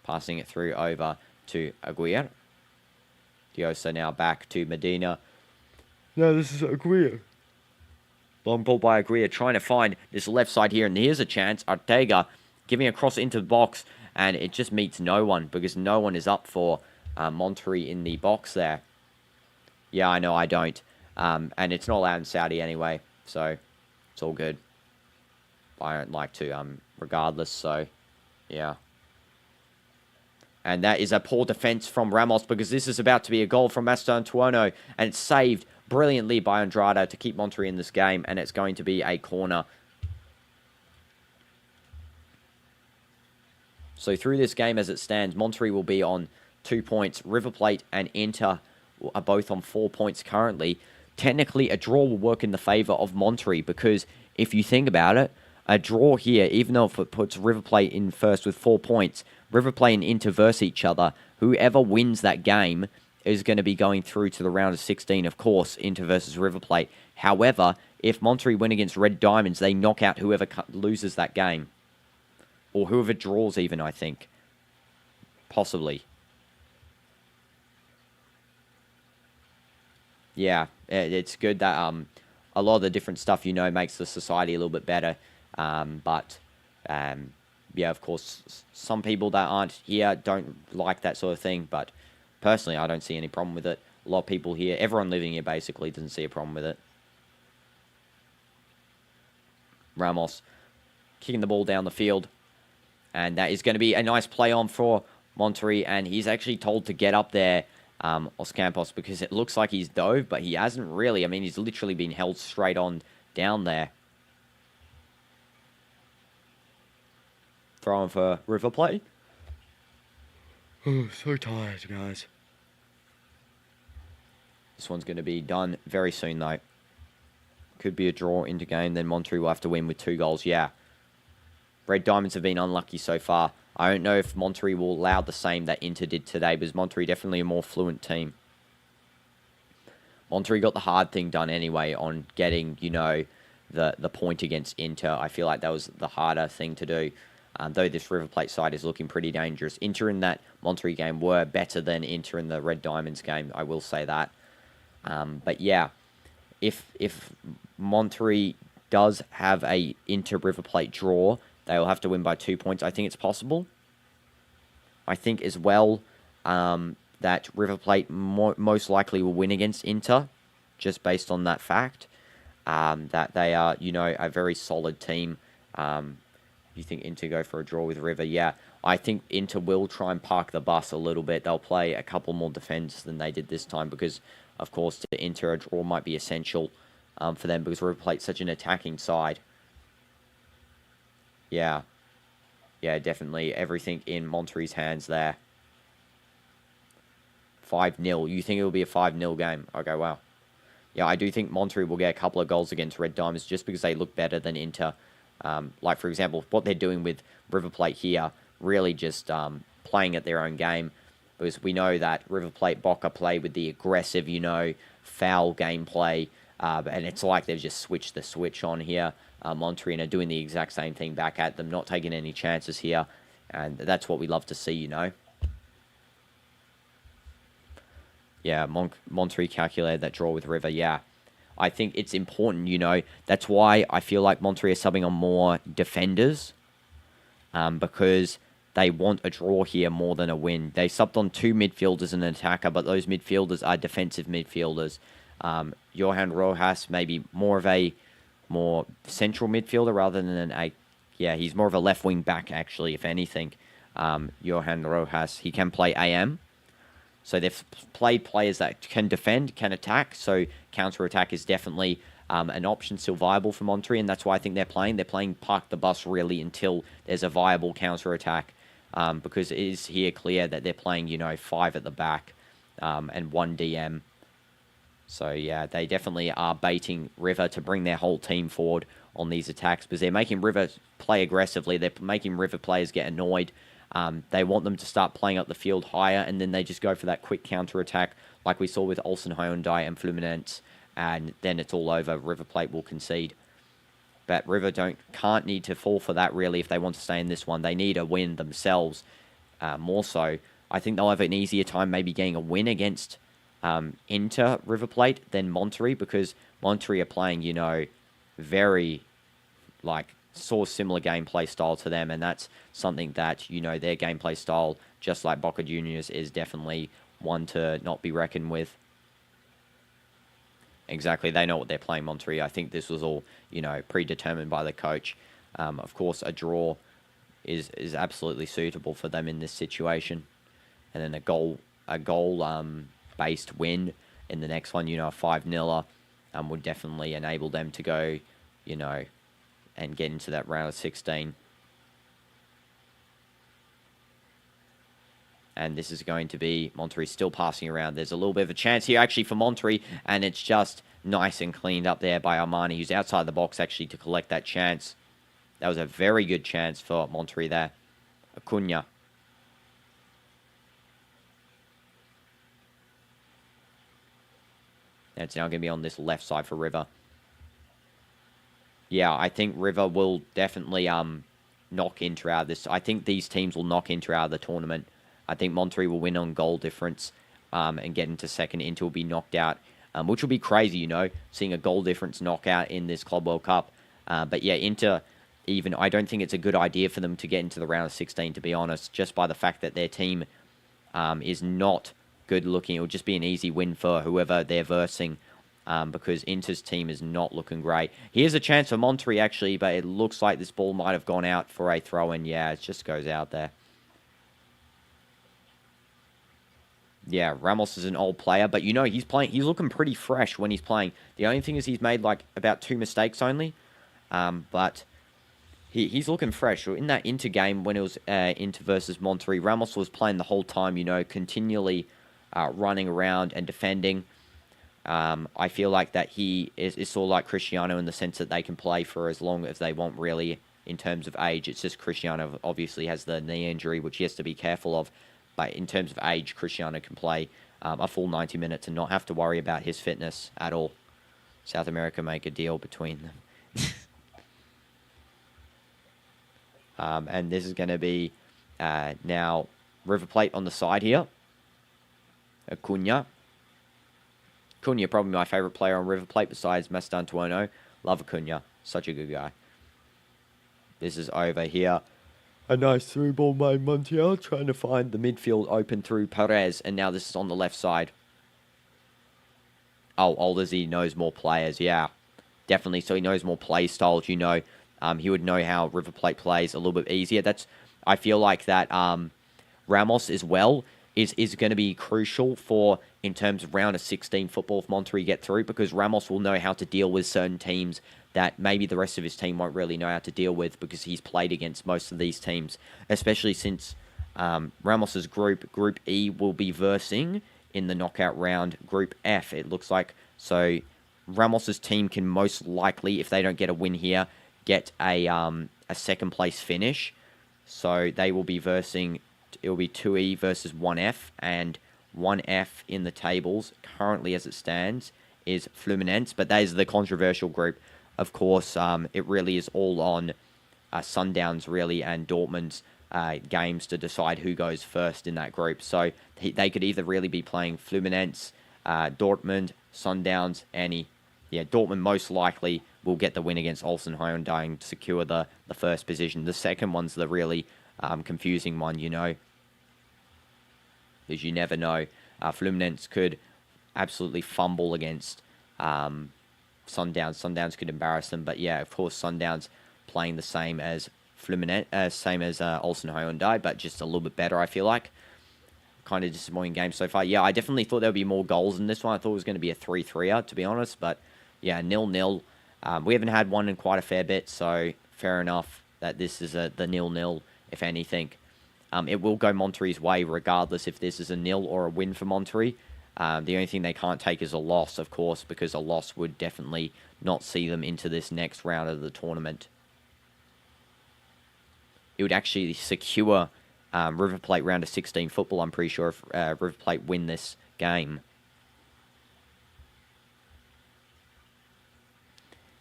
passing it through over to Aguirre. Diosa now back to Medina. No, this is Aguirre. Long ball by Aguirre, trying to find this left side here, and here's a chance. Ortega giving a cross into the box, and it just meets no one, because no one is up for Monterrey in the box there. Yeah, I know, I don't. And it's not allowed in Saudi anyway, so it's all good. I don't like to, regardless, so, yeah. And that is a poor defense from Ramos, because this is about to be a goal from Mastantuono, and it's saved brilliantly by Andrada to keep Monterrey in this game, and it's going to be a corner. So through this game as it stands, Monterrey will be on 2 points. River Plate and Inter are both on 4 points currently. Technically, a draw will work in the favour of Monterrey, because if you think about it, a draw here, even though if it puts River Plate in first with 4 points, River Plate and Inter verse each other, whoever wins that game is going to be going through to the round of 16, of course, Inter versus River Plate. However, if Monterrey win against Red Diamonds, they knock out whoever loses that game. Or whoever draws even, I think. Possibly. Yeah, it's good that a lot of the different stuff, you know, makes the society a little bit better. Yeah, of course, some people that aren't here don't like that sort of thing, but personally, I don't see any problem with it. A lot of people here, everyone living here basically doesn't see a problem with it. Ramos kicking the ball down the field, and that is going to be a nice play on for Monterrey, and he's actually told to get up there, Oscampos, because it looks like he's dove, but he hasn't really. I mean, he's literally been held straight on down there. Throwing for River Plate. Oh, so tired, guys. This one's going to be done very soon, though. Could be a draw into game, then Monterrey will have to win with 2 goals. Yeah. Red Diamonds have been unlucky so far. I don't know if Monterrey will allow the same that Inter did today, because Monterrey definitely a more fluent team. Monterrey got the hard thing done anyway on getting, you know, the point against Inter. I feel like that was the harder thing to do. Though this River Plate side is looking pretty dangerous. Inter in that Monterrey game were better than Inter in the Red Diamonds game. I will say that. But yeah, if Monterrey does have a Inter River Plate draw, they will have to win by 2 points. I think it's possible. I think as well that River Plate most likely will win against Inter, just based on that fact. That they are, you know, a very solid team. You think Inter go for a draw with River? Yeah, I think Inter will try and park the bus a little bit. They'll play a couple more defence than they did this time, because, of course, to Inter, a draw might be essential for them, because River Plate's such an attacking side. Yeah. Yeah, definitely everything in Monterrey's hands there. 5-0. You think it will be a 5-0 game? Okay, wow. Yeah, I do think Monterrey will get a couple of goals against Red Diamonds just because they look better than Inter. Like, for example, what they're doing with River Plate here, really just playing at their own game. Because we know that River Plate Boca play with the aggressive, you know, foul gameplay. And it's like they've just switched the switch on here. Monterrey are doing the exact same thing back at them, not taking any chances here. And that's what we love to see, you know. Yeah, Monterrey calculated that draw with River, yeah. I think it's important, you know. That's why I feel like Monterrey are subbing on more defenders. Because they want a draw here more than a win. They subbed on 2 midfielders and an attacker, but those midfielders are defensive midfielders. Johan Rojas maybe more of a more central midfielder rather than a... Yeah, he's more of a left wing back, actually, if anything. Johan Rojas, he can play AM. So they've played players that can defend, can attack. So counter-attack is definitely an option still viable for Monterrey, and that's why I think they're playing. They're playing park the bus really until there's a viable counter-attack, because it is here clear that they're playing, you know, 5 at the back and 1 DM. So yeah, they definitely are baiting River to bring their whole team forward on these attacks, because they're making River play aggressively. They're making River players get annoyed. They want them to start playing up the field higher, and then they just go for that quick counter-attack like we saw with Olsen Hyundai and Fluminense, and then it's all over. River Plate will concede. But River can't need to fall for that, really, if they want to stay in this one. They need a win themselves, more so. I think they'll have an easier time maybe getting a win against into River Plate than Monterrey, because Monterrey are playing, you know, very, like, saw similar gameplay style to them, and that's something that, you know, their gameplay style, just like Boca Juniors, is definitely one to not be reckoned with. Exactly, they know what they're playing, Monterrey. I think this was all, you know, predetermined by the coach. Of course, a draw is absolutely suitable for them in this situation, and then a goal based win in the next one, you know, a 5-0 would definitely enable them to go, you know, and get into that round of 16. And this is going to be Monterrey still passing around. There's a little bit of a chance here actually for Monterrey, and it's just nice and cleaned up there by Armani, who's outside the box actually to collect that chance. That was a very good chance for Monterrey there. Acuna. And it's now going to be on this left side for River. Yeah, I think River will definitely knock Inter out of this. I think these teams will knock Inter out of the tournament. I think Monterrey will win on goal difference and get into second. Inter will be knocked out, which will be crazy, you know, seeing a goal difference knockout in this Club World Cup. But yeah, Inter, even, I don't think it's a good idea for them to get into the round of 16, to be honest, just by the fact that their team is not good looking. It will just be an easy win for whoever they're versing, because Inter's team is not looking great. Here's a chance for Monterrey, actually, but it looks like this ball might have gone out for a throw-in. Yeah, it just goes out there. Yeah, Ramos is an old player, but you know, he's looking pretty fresh when he's playing. The only thing is he's made like about 2 mistakes only, but he's looking fresh. In that Inter game, when it was Inter versus Monterrey, Ramos was playing the whole time, you know, continually running around and defending. I feel like that he is sort of like Cristiano in the sense that they can play for as long as they want, really, in terms of age. It's just Cristiano obviously has the knee injury, which he has to be careful of. But in terms of age, Cristiano can play a full 90 minutes and not have to worry about his fitness at all. South America make a deal between them. And this is going to be now River Plate on the side here. Acuna. Acuna, probably my favorite player on River Plate besides Mastantuono. Love Acuna. Such a good guy. This is over here. A nice through ball by Montiel, trying to find the midfield open through Perez, and now this is on the left side. Oh, Oldesy knows more players, yeah. Definitely, so he knows more play styles, you know. He would know how River Plate plays a little bit easier. I feel like that Ramos as well is going to be crucial for, in terms of round of 16 football, if Monterrey get through, because Ramos will know how to deal with certain teams that maybe the rest of his team won't really know how to deal with, because he's played against most of these teams, especially since Ramos's Group E, will be versing in the knockout round Group F, it looks like. So Ramos's team can most likely, if they don't get a win here, get a second place finish. So they will be versing, it will be 2E versus 1F, and 1F in the tables, currently as it stands, is Fluminense, but that is the controversial group. Of course, it really is all on Sundowns, really, and Dortmund's games to decide who goes first in that group. So they could either really be playing Fluminense, Dortmund, Sundowns, and Dortmund most likely will get the win against Olsen Hyundai and secure the first position. The second one's the really confusing one, you know, because you never know. Fluminense could absolutely fumble against Sundowns. Sundowns could embarrass them, but yeah, of course, Sundowns playing the same as Fluminense, same as Olsen Hyundai, but just a little bit better, I feel like. Kind of disappointing game so far. Yeah, I definitely thought there would be more goals in this one. I thought it was going to be a 3-3er, to be honest, but yeah, 0-0. We haven't had one in quite a fair bit, so fair enough that this is the 0-0, if anything. It will go Monterrey's way regardless if this is a 0 or a win for Monterrey. The only thing they can't take is a loss, of course, because a loss would definitely not see them into this next round of the tournament. It would actually secure River Plate round of 16 football, I'm pretty sure, if River Plate win this game.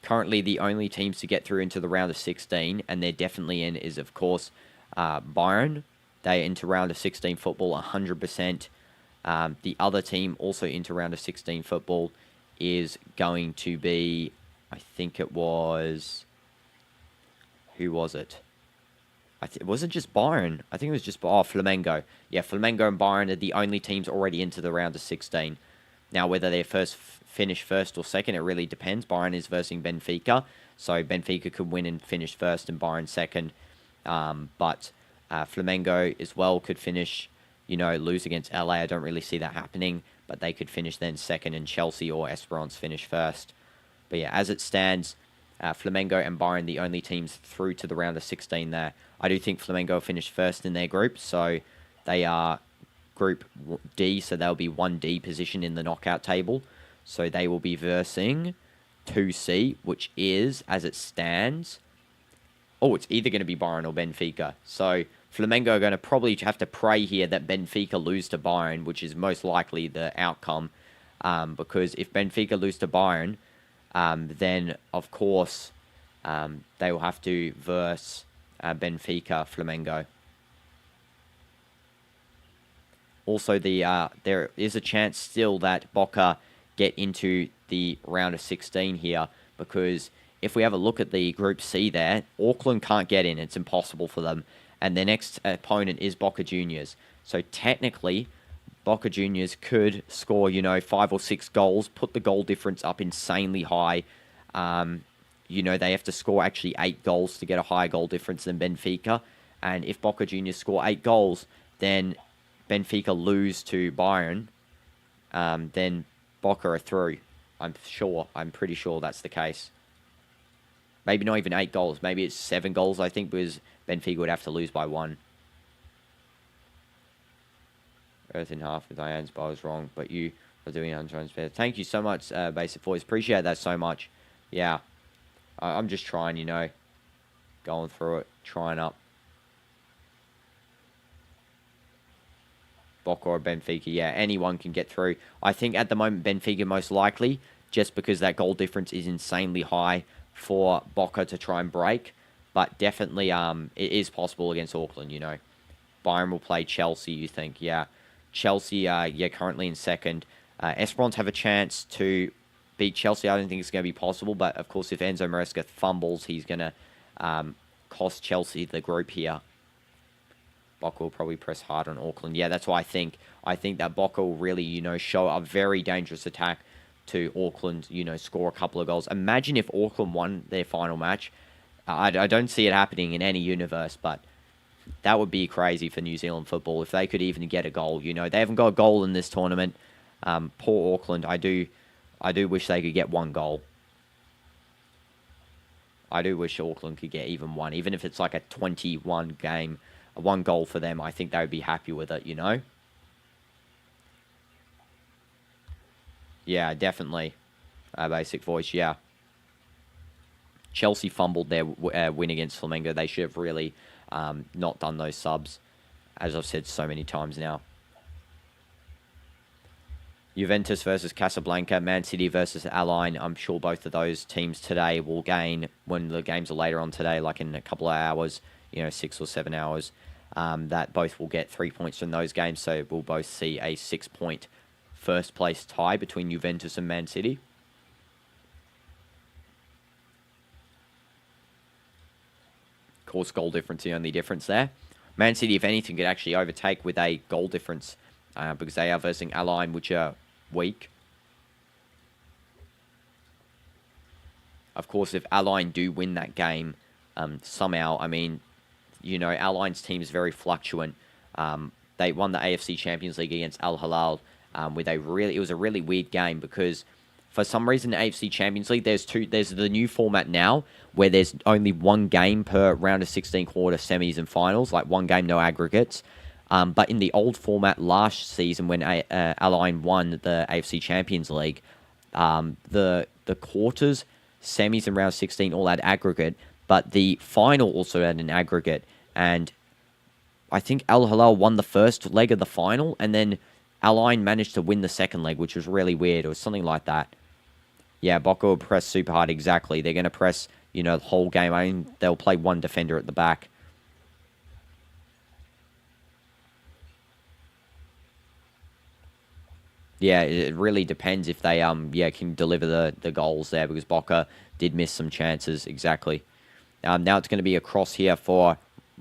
Currently, the only teams to get through into the round of 16, and they're definitely in, is, of course, Bayern. They into round of 16 football 100%. The other team also into round of 16 football is going to be, I think it was, who was it? Was it just Bayern? I think it was just, Flamengo. Yeah, Flamengo and Bayern are the only teams already into the round of 16. Now, whether they finish first or second, it really depends. Bayern is versing Benfica, so Benfica could win and finish first and Bayern second. But Flamengo as well could finish, lose against LA. I don't really see that happening, but they could finish then second and Chelsea or Esperance finish first. But yeah, as it stands, Flamengo and Bayern, the only teams through to the round of 16 there. I do think Flamengo finished first in their group, so they are Group D, so they'll be 1D position in the knockout table. So they will be versing 2C, which is, as it stands, it's either going to be Bayern or Benfica. So Flamengo are going to probably have to pray here that Benfica lose to Bayern, which is most likely the outcome. Because if Benfica lose to Bayern, then, of course, they will have to verse Benfica, Flamengo. Also, there is a chance still that Boca get into the round of 16 here, because if we have a look at the Group C there, Auckland can't get in. It's impossible for them. And their next opponent is Boca Juniors. So technically, Boca Juniors could score, 5 or 6 goals, put the goal difference up insanely high. They have to score actually 8 goals to get a higher goal difference than Benfica. And if Boca Juniors score 8 goals, then Benfica lose to Bayern, then Boca are through. I'm pretty sure that's the case. Maybe not even 8 goals. Maybe it's 7 goals, I think, because Benfica would have to lose by 1. Earth in half with Diane's, but I was wrong. But you are doing untransparent. Thank you so much, Basic Voice. Appreciate that so much. Yeah. I'm just trying, going through it, trying up. Boca or Benfica, yeah, anyone can get through. I think at the moment Benfica most likely, just because that goal difference is insanely high for Boca to try and break. But definitely it is possible against Auckland, Bayern will play Chelsea, you think, yeah. Chelsea, currently in second. Esperance have a chance to beat Chelsea. I don't think it's going to be possible, but of course if Enzo Maresca fumbles, he's going to cost Chelsea the group here. Boca will probably press hard on Auckland. Yeah, that's why I think that Boca will really, show a very dangerous attack to Auckland, score a couple of goals. Imagine if Auckland won their final match. I don't see it happening in any universe, but that would be crazy for New Zealand football if they could even get a goal. They haven't got a goal in this tournament. Poor Auckland. I do wish they could get 1 goal. I do wish Auckland could get even 1, even if it's like a 21 game. 1 goal for them, I think they would be happy with it, Yeah, definitely. Basic Voice, yeah. Chelsea fumbled their win against Flamengo. They should have really not done those subs, as I've said so many times now. Juventus versus Casablanca, Man City versus Align. I'm sure both of those teams today will gain, when the games are later on today, like in a couple of hours, 6 or 7 hours, that both will get 3 points from those games. So we'll both see a 6-point first place tie between Juventus and Man City. Of course, goal difference, the only difference there. Man City, if anything, could actually overtake with a goal difference because they are versing Align, which are weak. Of course, if Align do win that game somehow, Align's team is very fluctuant. They won the AFC Champions League against Al Hilal it was a really weird game because for some reason, the AFC Champions League, there's the new format now where there's only 1 game per round of 16 quarter semis and finals, like 1 game, no aggregates. But in the old format last season when Align won the AFC Champions League, the quarters, semis and round 16 all had aggregate, but the final also had an aggregate. And I think Al Hilal won the first leg of the final, and then Align managed to win the second leg, which was really weird. It was something like that. Yeah, Boca will press super hard, exactly. They're going to press, the whole game. They'll play 1 defender at the back. Yeah, it really depends if they can deliver the goals there, because Boca did miss some chances. Exactly. Now it's going to be a cross here for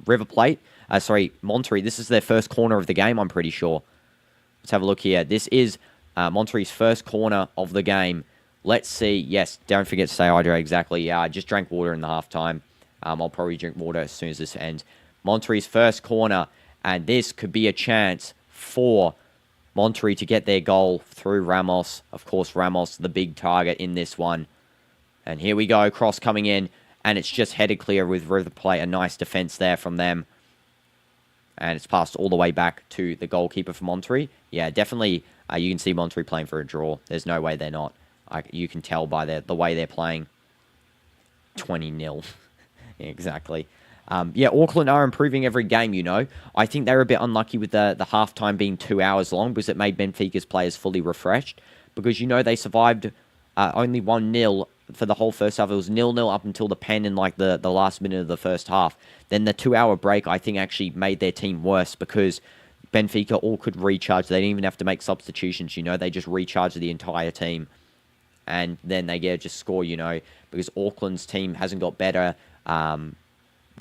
River Plate. Monterrey. This is their first corner of the game, I'm pretty sure. Let's have a look here. This is Monterrey's first corner of the game. Let's see. Yes, don't forget to stay hydrated. Exactly. Yeah, I just drank water in the halftime. I'll probably drink water as soon as this ends. Monterrey's first corner, and this could be a chance for Monterrey to get their goal through Ramos. Of course, Ramos, the big target in this one. And here we go, cross coming in, and it's just headed clear with River Plate. A nice defense there from them. And it's passed all the way back to the goalkeeper for Monterrey. Yeah, definitely, you can see Monterrey playing for a draw. There's no way they're not. You can tell by the way they're playing. 20-0. Exactly. Auckland are improving every game, you know. I think they were a bit unlucky with the halftime being 2 hours long, because it made Benfica's players fully refreshed. Because, you know, they survived only 1-0 for the whole first half. It was 0-0 up until the pen in, like, the last minute of the first half. Then the 2-hour break, I think, actually made their team worse, because Benfica all could recharge. They didn't even have to make substitutions, you know. They just recharged the entire team. And then they just score, you know, because Auckland's team hasn't got better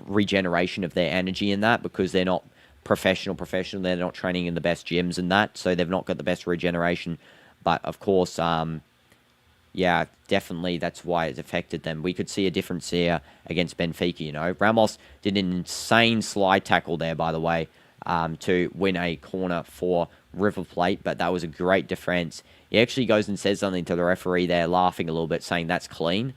regeneration of their energy in that, because they're not professional. They're not training in the best gyms and that, so they've not got the best regeneration. But, of course, definitely that's why it's affected them. We could see a difference here against Benfica, you know. Ramos did an insane slide tackle there, by the way, to win a corner for River Plate, but that was a great defense. He actually goes and says something to the referee there, laughing a little bit, saying that's clean.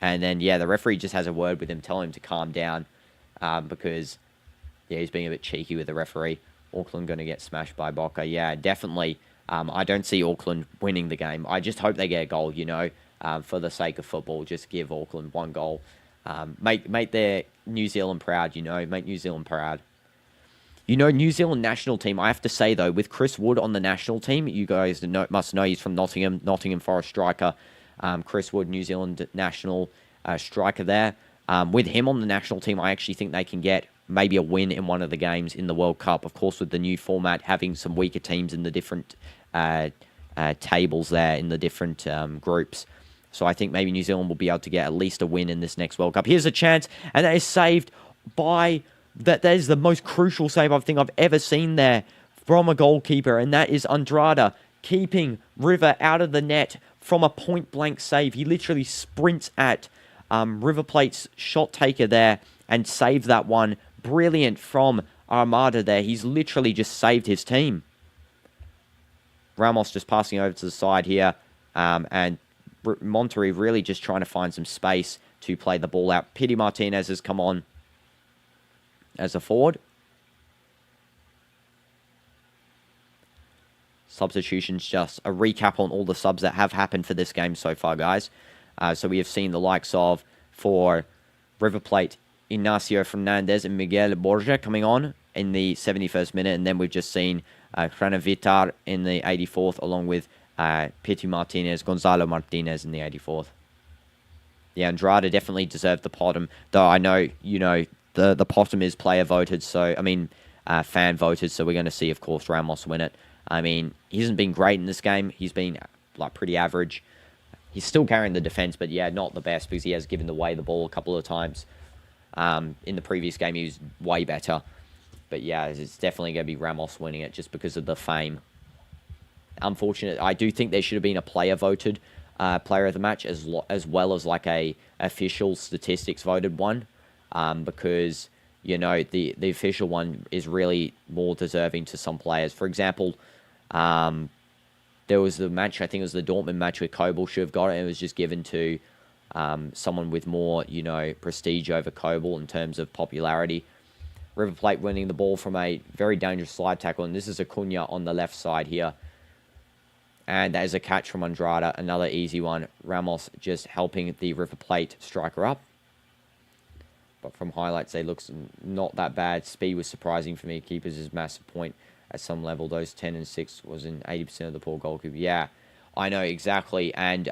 And then, the referee just has a word with him, telling him to calm down, because, he's being a bit cheeky with the referee. Auckland going to get smashed by Boca. Yeah, definitely. I don't see Auckland winning the game. I just hope they get a goal, you know, for the sake of football. Just give Auckland one goal. Make their New Zealand proud, you know. Make New Zealand proud. You know, New Zealand national team, I have to say, though, with Chris Wood on the national team, you guys must know he's from Nottingham Forest striker. Chris Wood, New Zealand national striker there. With him on the national team, I actually think they can get maybe a win in one of the games in the World Cup. Of course, with the new format, having some weaker teams in the different tables there, in the different groups. So I think maybe New Zealand will be able to get at least a win in this next World Cup. Here's a chance, and that is saved by... That is the most crucial save I think I've ever seen there from a goalkeeper, and that is ANDRADA keeping River out of the net from a point-blank save. He literally sprints at River Plate's shot taker there and saves that one. Brilliant from Armada there. He's literally just saved his team. Ramos just passing over to the side here, and Monterrey really just trying to find some space to play the ball out. Pity Martinez has come on as a forward. Substitutions, just a recap on all the subs that have happened for this game so far, guys. So we have seen the likes of, for River Plate, Ignacio Fernandez and Miguel Borja coming on in the 71st minute, and then we've just seen Vitar in the 84th, along with Pity Martinez, Gonzalo Martinez in the 84th. Yeah, Andrada definitely deserved the bottom, though I know, you know, the bottom is player voted, so, I mean, fan voted, so we're going to see, of course, Ramos win it. I mean, he hasn't been great in this game. He's been, like, pretty average. He's still carrying the defense, but, yeah, not the best, because he has given away the ball a couple of times. In the previous game, he was way better. But, yeah, it's definitely going to be Ramos winning it just because of the fame. Unfortunate. I do think there should have been a player-voted player of the match, as well as, like, a official statistics voted one. Because, you know, the official one is really more deserving to some players. For example, there was the match, I think it was the Dortmund match where Kobel should have got it, and it was just given to someone with more, you know, prestige over Kobel in terms of popularity. River Plate winning the ball from a very dangerous slide tackle, and this is Acuna on the left side here. And that is a catch from Andrada, another easy one. Ramos just helping the River Plate striker up. But from highlights, they look not that bad. Speed was surprising for me. Keepers is a massive point at some level. Those 10 and 6 was in 80% of the poor goalkeeper. Yeah, I know, exactly. And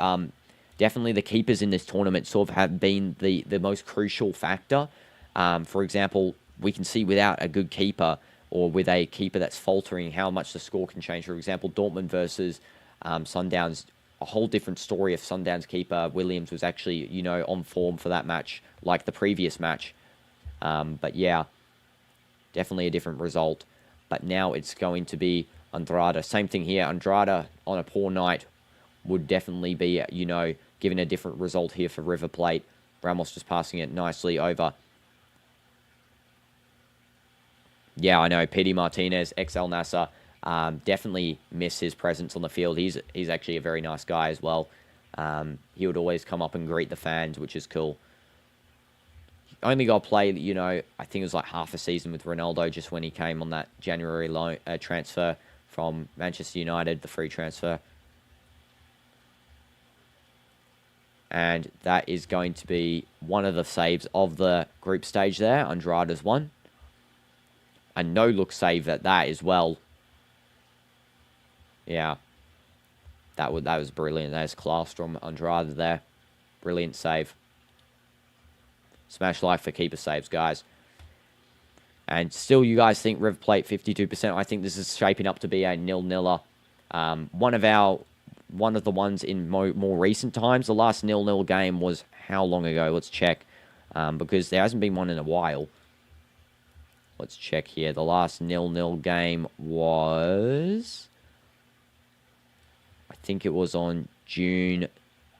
definitely the keepers in this tournament sort of have been the most crucial factor. For example, we can see without a good keeper, or with a keeper that's faltering, how much the score can change. For example, Dortmund versus Sundowns, a whole different story if Sundowns keeper Williams was actually, you know, on form for that match, like the previous match. But yeah, definitely a different result. But now it's going to be ANDRADA. Same thing here. ANDRADA on a poor night would definitely be, you know, given a different result here for River Plate. Ramos just passing it nicely over. Yeah, I know. Pity Martinez, ex-El Nasser, definitely miss his presence on the field. He's actually a very nice guy as well. He would always come up and greet the fans, which is cool. Only got played, you know, I think it was like half a season with Ronaldo just when he came on that January loan transfer from Manchester United, the free transfer. And that is going to be one of the saves of the group stage there. ANDRADA's one. A no-look save at that as well. Yeah. That was brilliant. There's class from ANDRADA there. Brilliant save. Smash like for keeper saves, guys. And still, you guys think River Plate 52%. I think this is shaping up to be a 0-0-er. One of the ones in more recent times. The last 0-0 game was how long ago? Let's check. Because there hasn't been one in a while. Let's check here. The last 0-0 game was, I think it was on June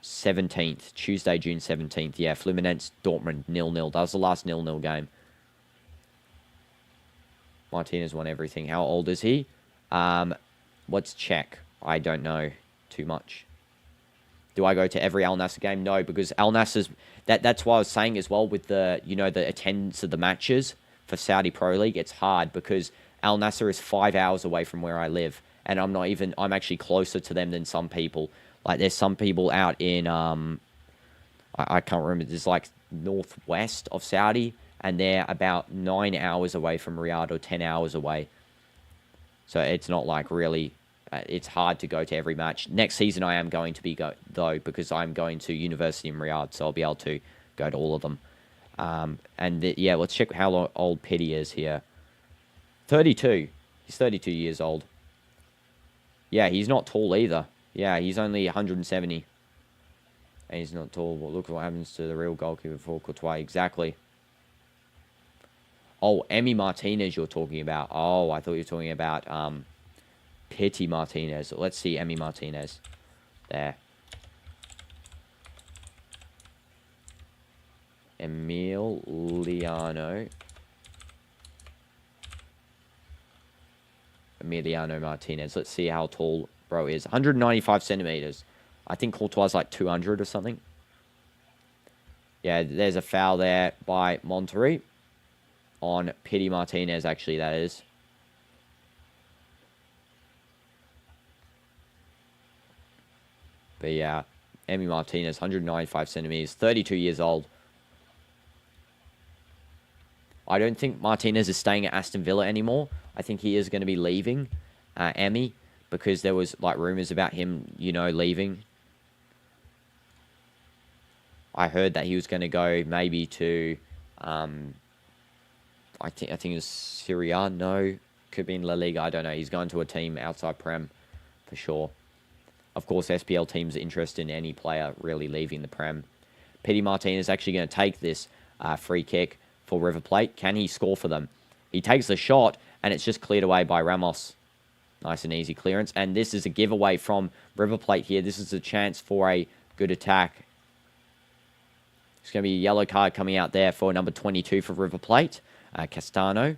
17th. Tuesday, June 17th. Yeah, Fluminense, Dortmund, 0-0. That was the last 0-0 game. Martinez won everything. How old is he? Let's check. I don't know too much. Do I go to every Al Nassr game? No, because Al Nassr's... That's why I was saying as well with the, you know, the attendance of the matches for Saudi Pro League. It's hard because Al Nassr is 5 hours away from where I live. And I'm actually closer to them than some people. Like, there's some people out in, I can't remember, there's like northwest of Saudi, and they're about 9 hours away from Riyadh, or 10 hours away. So it's not like really, it's hard to go to every match. Next season I am going to be, though, because I'm going to university in Riyadh, so I'll be able to go to all of them. Yeah, let's check how old Petty is here. 32. He's 32 years old. Yeah, he's not tall either. Yeah, he's only 170. And he's not tall. Well, look what happens to the real goalkeeper for Courtois. Exactly. Oh, Emi Martinez you're talking about. Oh, I thought you were talking about Pity Martinez. Let's see Emi Martinez. There. Emiliano Martinez. Let's see how tall bro is. 195 centimeters. I think Courtois is like 200 or something. Yeah, there's a foul there by Monterrey. On Pity Martinez, actually, that is. But yeah, Emi Martinez, 195 centimeters, 32 years old. I don't think Martinez is staying at Aston Villa anymore. I think he is going to be leaving Emi, because there was like rumors about him, you know, leaving. I heard that he was going to go maybe to, I think it was Syria. No, could be in La Liga. I don't know. He's going to a team outside Prem for sure. Of course, SPL teams are interested in any player really leaving the Prem. Pity Martinez is actually going to take this free kick for River Plate. Can he score for them? He takes the shot, and it's just cleared away by Ramos. Nice and easy clearance. And this is a giveaway from River Plate here. This is a chance for a good attack. It's going to be a yellow card coming out there for number 22 for River Plate, Castano.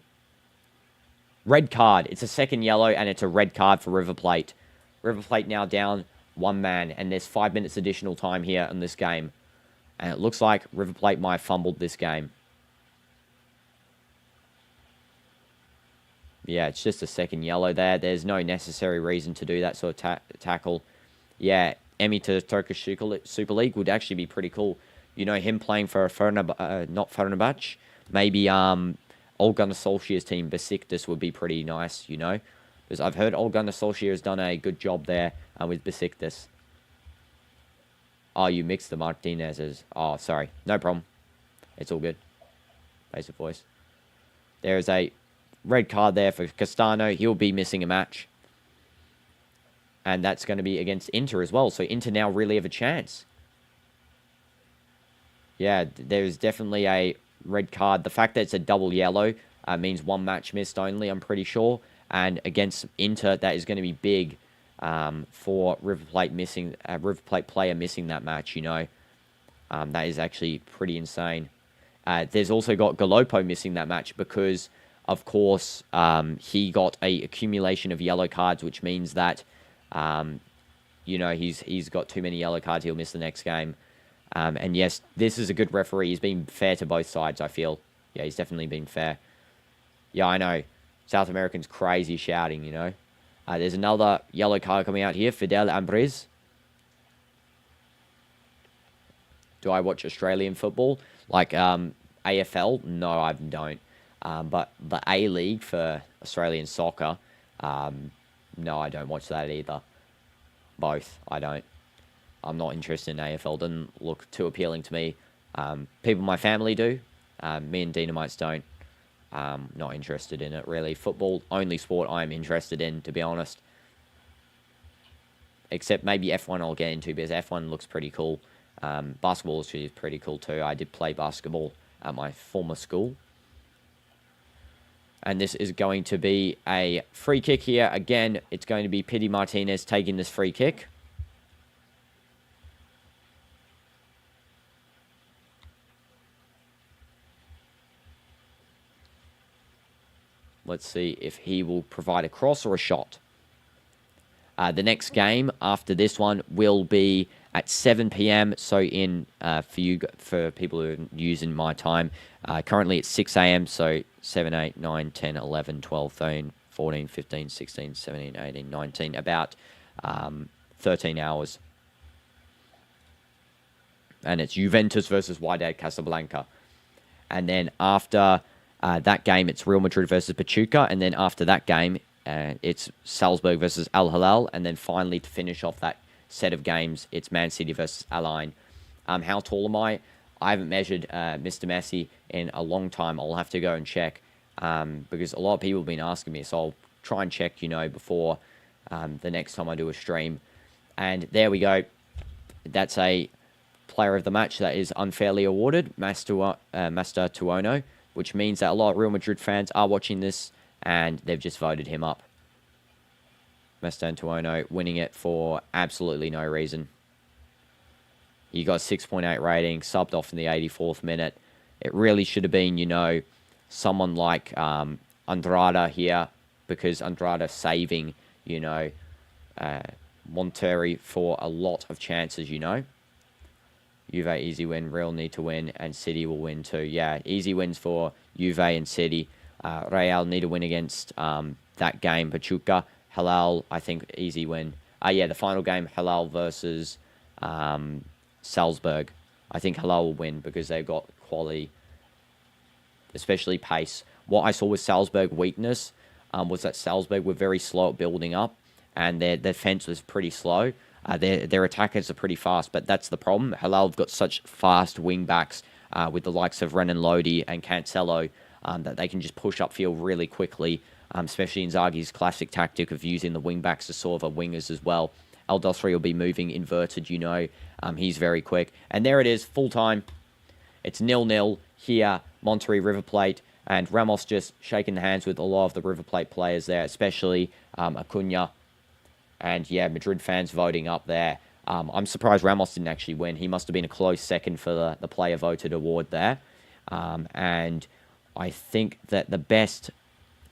Red card. It's a second yellow, and it's a red card for River Plate. River Plate now down one man, and there's 5 minutes additional time here in this game. And it looks like River Plate might have fumbled this game. Yeah, it's just a second yellow there. There's no necessary reason to do that sort of tackle. Yeah, Emi to Turkish Super League would actually be pretty cool. You know, him playing for not Fenerbahce. Maybe Ole Gunnar Solskjaer's team, Besiktas, would be pretty nice, you know. Because I've heard Ole Gunnar Solskjaer has done a good job there with Besiktas. Oh, you mixed the Martinez's. Oh, sorry. No problem. It's all good. Basic voice. There is a red card there for Castano. He'll be missing a match. And that's going to be against Inter as well. So Inter now really have a chance. Yeah, there's definitely a red card. The fact that it's a double yellow means one match missed only, I'm pretty sure. And against Inter, that is going to be big for River Plate missing River Plate player missing that match, you know. That is actually pretty insane. There's also got Galopo missing that match because, of course, he got a accumulation of yellow cards, which means that, you know, he's got too many yellow cards. He'll miss the next game. And yes, this is a good referee. He's been fair to both sides, I feel. Yeah, he's definitely been fair. Yeah, I know. South Americans crazy shouting, you know. There's another yellow card coming out here. Fidel Ambriz. Do I watch Australian football? Like AFL? No, I don't. But the A-League for Australian soccer, no, I don't watch that either. Both, I don't. I'm not interested in AFL. Doesn't look too appealing to me. People in my family do. Me and DinoDoomz don't. Not interested in it, really. Football, only sport I'm interested in, to be honest. Except maybe F1 I'll get into, because F1 looks pretty cool. Basketball is pretty cool too. I did play basketball at my former school. And this is going to be a free kick here. Again, it's going to be Pity Martinez taking this free kick. Let's see if he will provide a cross or a shot. The next game after this one will be at 7 p.m. So for people who are using my time, currently it's 6 a.m. So 7, 8, 9, 10, 11, 12, 13, 14, 15, 16, 17, 18, 19, about 13 hours. And it's Juventus versus Wydad Casablanca. And then after that game, it's Real Madrid versus Pachuca. And then after that game, it's Salzburg versus Al Hilal. And then finally, to finish off that set of games, it's Man City versus Al Ain. How tall am I? I haven't measured Mr. Messi in a long time. I'll have to go and check because a lot of people have been asking me. So I'll try and check, you know, before the next time I do a stream. And there we go. That's a player of the match that is unfairly awarded, Master Tuono, which means that a lot of Real Madrid fans are watching this and they've just voted him up. Master Tuono winning it for absolutely no reason. He got 6.8 rating, subbed off in the 84th minute. It really should have been, you know, someone like ANDRADA here, because ANDRADA saving, you know, Monterrey for a lot of chances, you know. Juve easy win, Real need to win, and City will win too. Yeah, easy wins for Juve and City. Real need to win against that game, Pachuca. Hilal, I think, easy win. Yeah, the final game, Hilal versus Salzburg. I think Hilal will win because they've got quality, especially pace. What I saw with Salzburg weakness was that Salzburg were very slow at building up, and their defense was pretty slow. Their attackers are pretty fast, but that's the problem. Hilal have got such fast wing backs with the likes of Renan Lodi and Cancelo that they can just push upfield really quickly, especially Inzaghi's classic tactic of using the wing backs as sort of a wingers as well. El Dosri will be moving inverted, you know. He's very quick. And there it is, full time. It's 0-0 here, Monterrey River Plate. And Ramos just shaking hands with a lot of the River Plate players there, especially Acuna. And yeah, Madrid fans voting up there. I'm surprised Ramos didn't actually win. He must have been a close second for the player voted award there. And I think that the best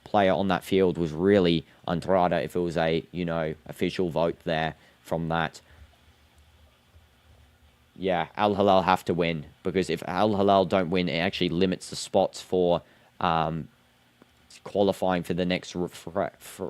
player on that field was really ANDRADA, if it was a, you know, official vote there from that. Yeah, Al Hilal have to win, because if Al Hilal don't win, it actually limits the spots for qualifying for the next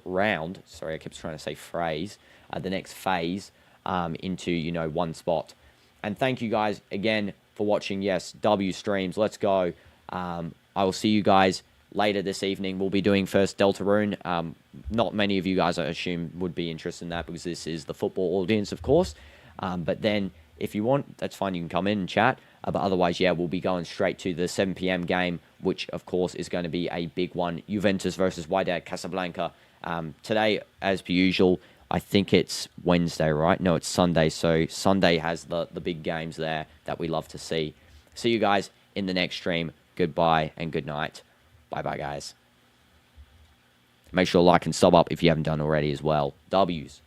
round. Sorry, I kept trying to say phrase. The next phase into, you know, one spot. And thank you guys again for watching. Yes, W streams. Let's go. I will see you guys later this evening. We'll be doing first Deltarune. Not many of you guys, I assume, would be interested in that because this is the football audience, of course. But then If you want, that's fine. You can come in and chat. But otherwise, yeah, we'll be going straight to the 7 p.m. game, which, of course, is going to be a big one. Juventus versus Wydad Casablanca. Today, as per usual, I think it's Wednesday, right? No, it's Sunday. So Sunday has the big games there that we love to see. See you guys in the next stream. Goodbye and good night. Bye-bye, guys. Make sure to like and sub up if you haven't done already as well. W's.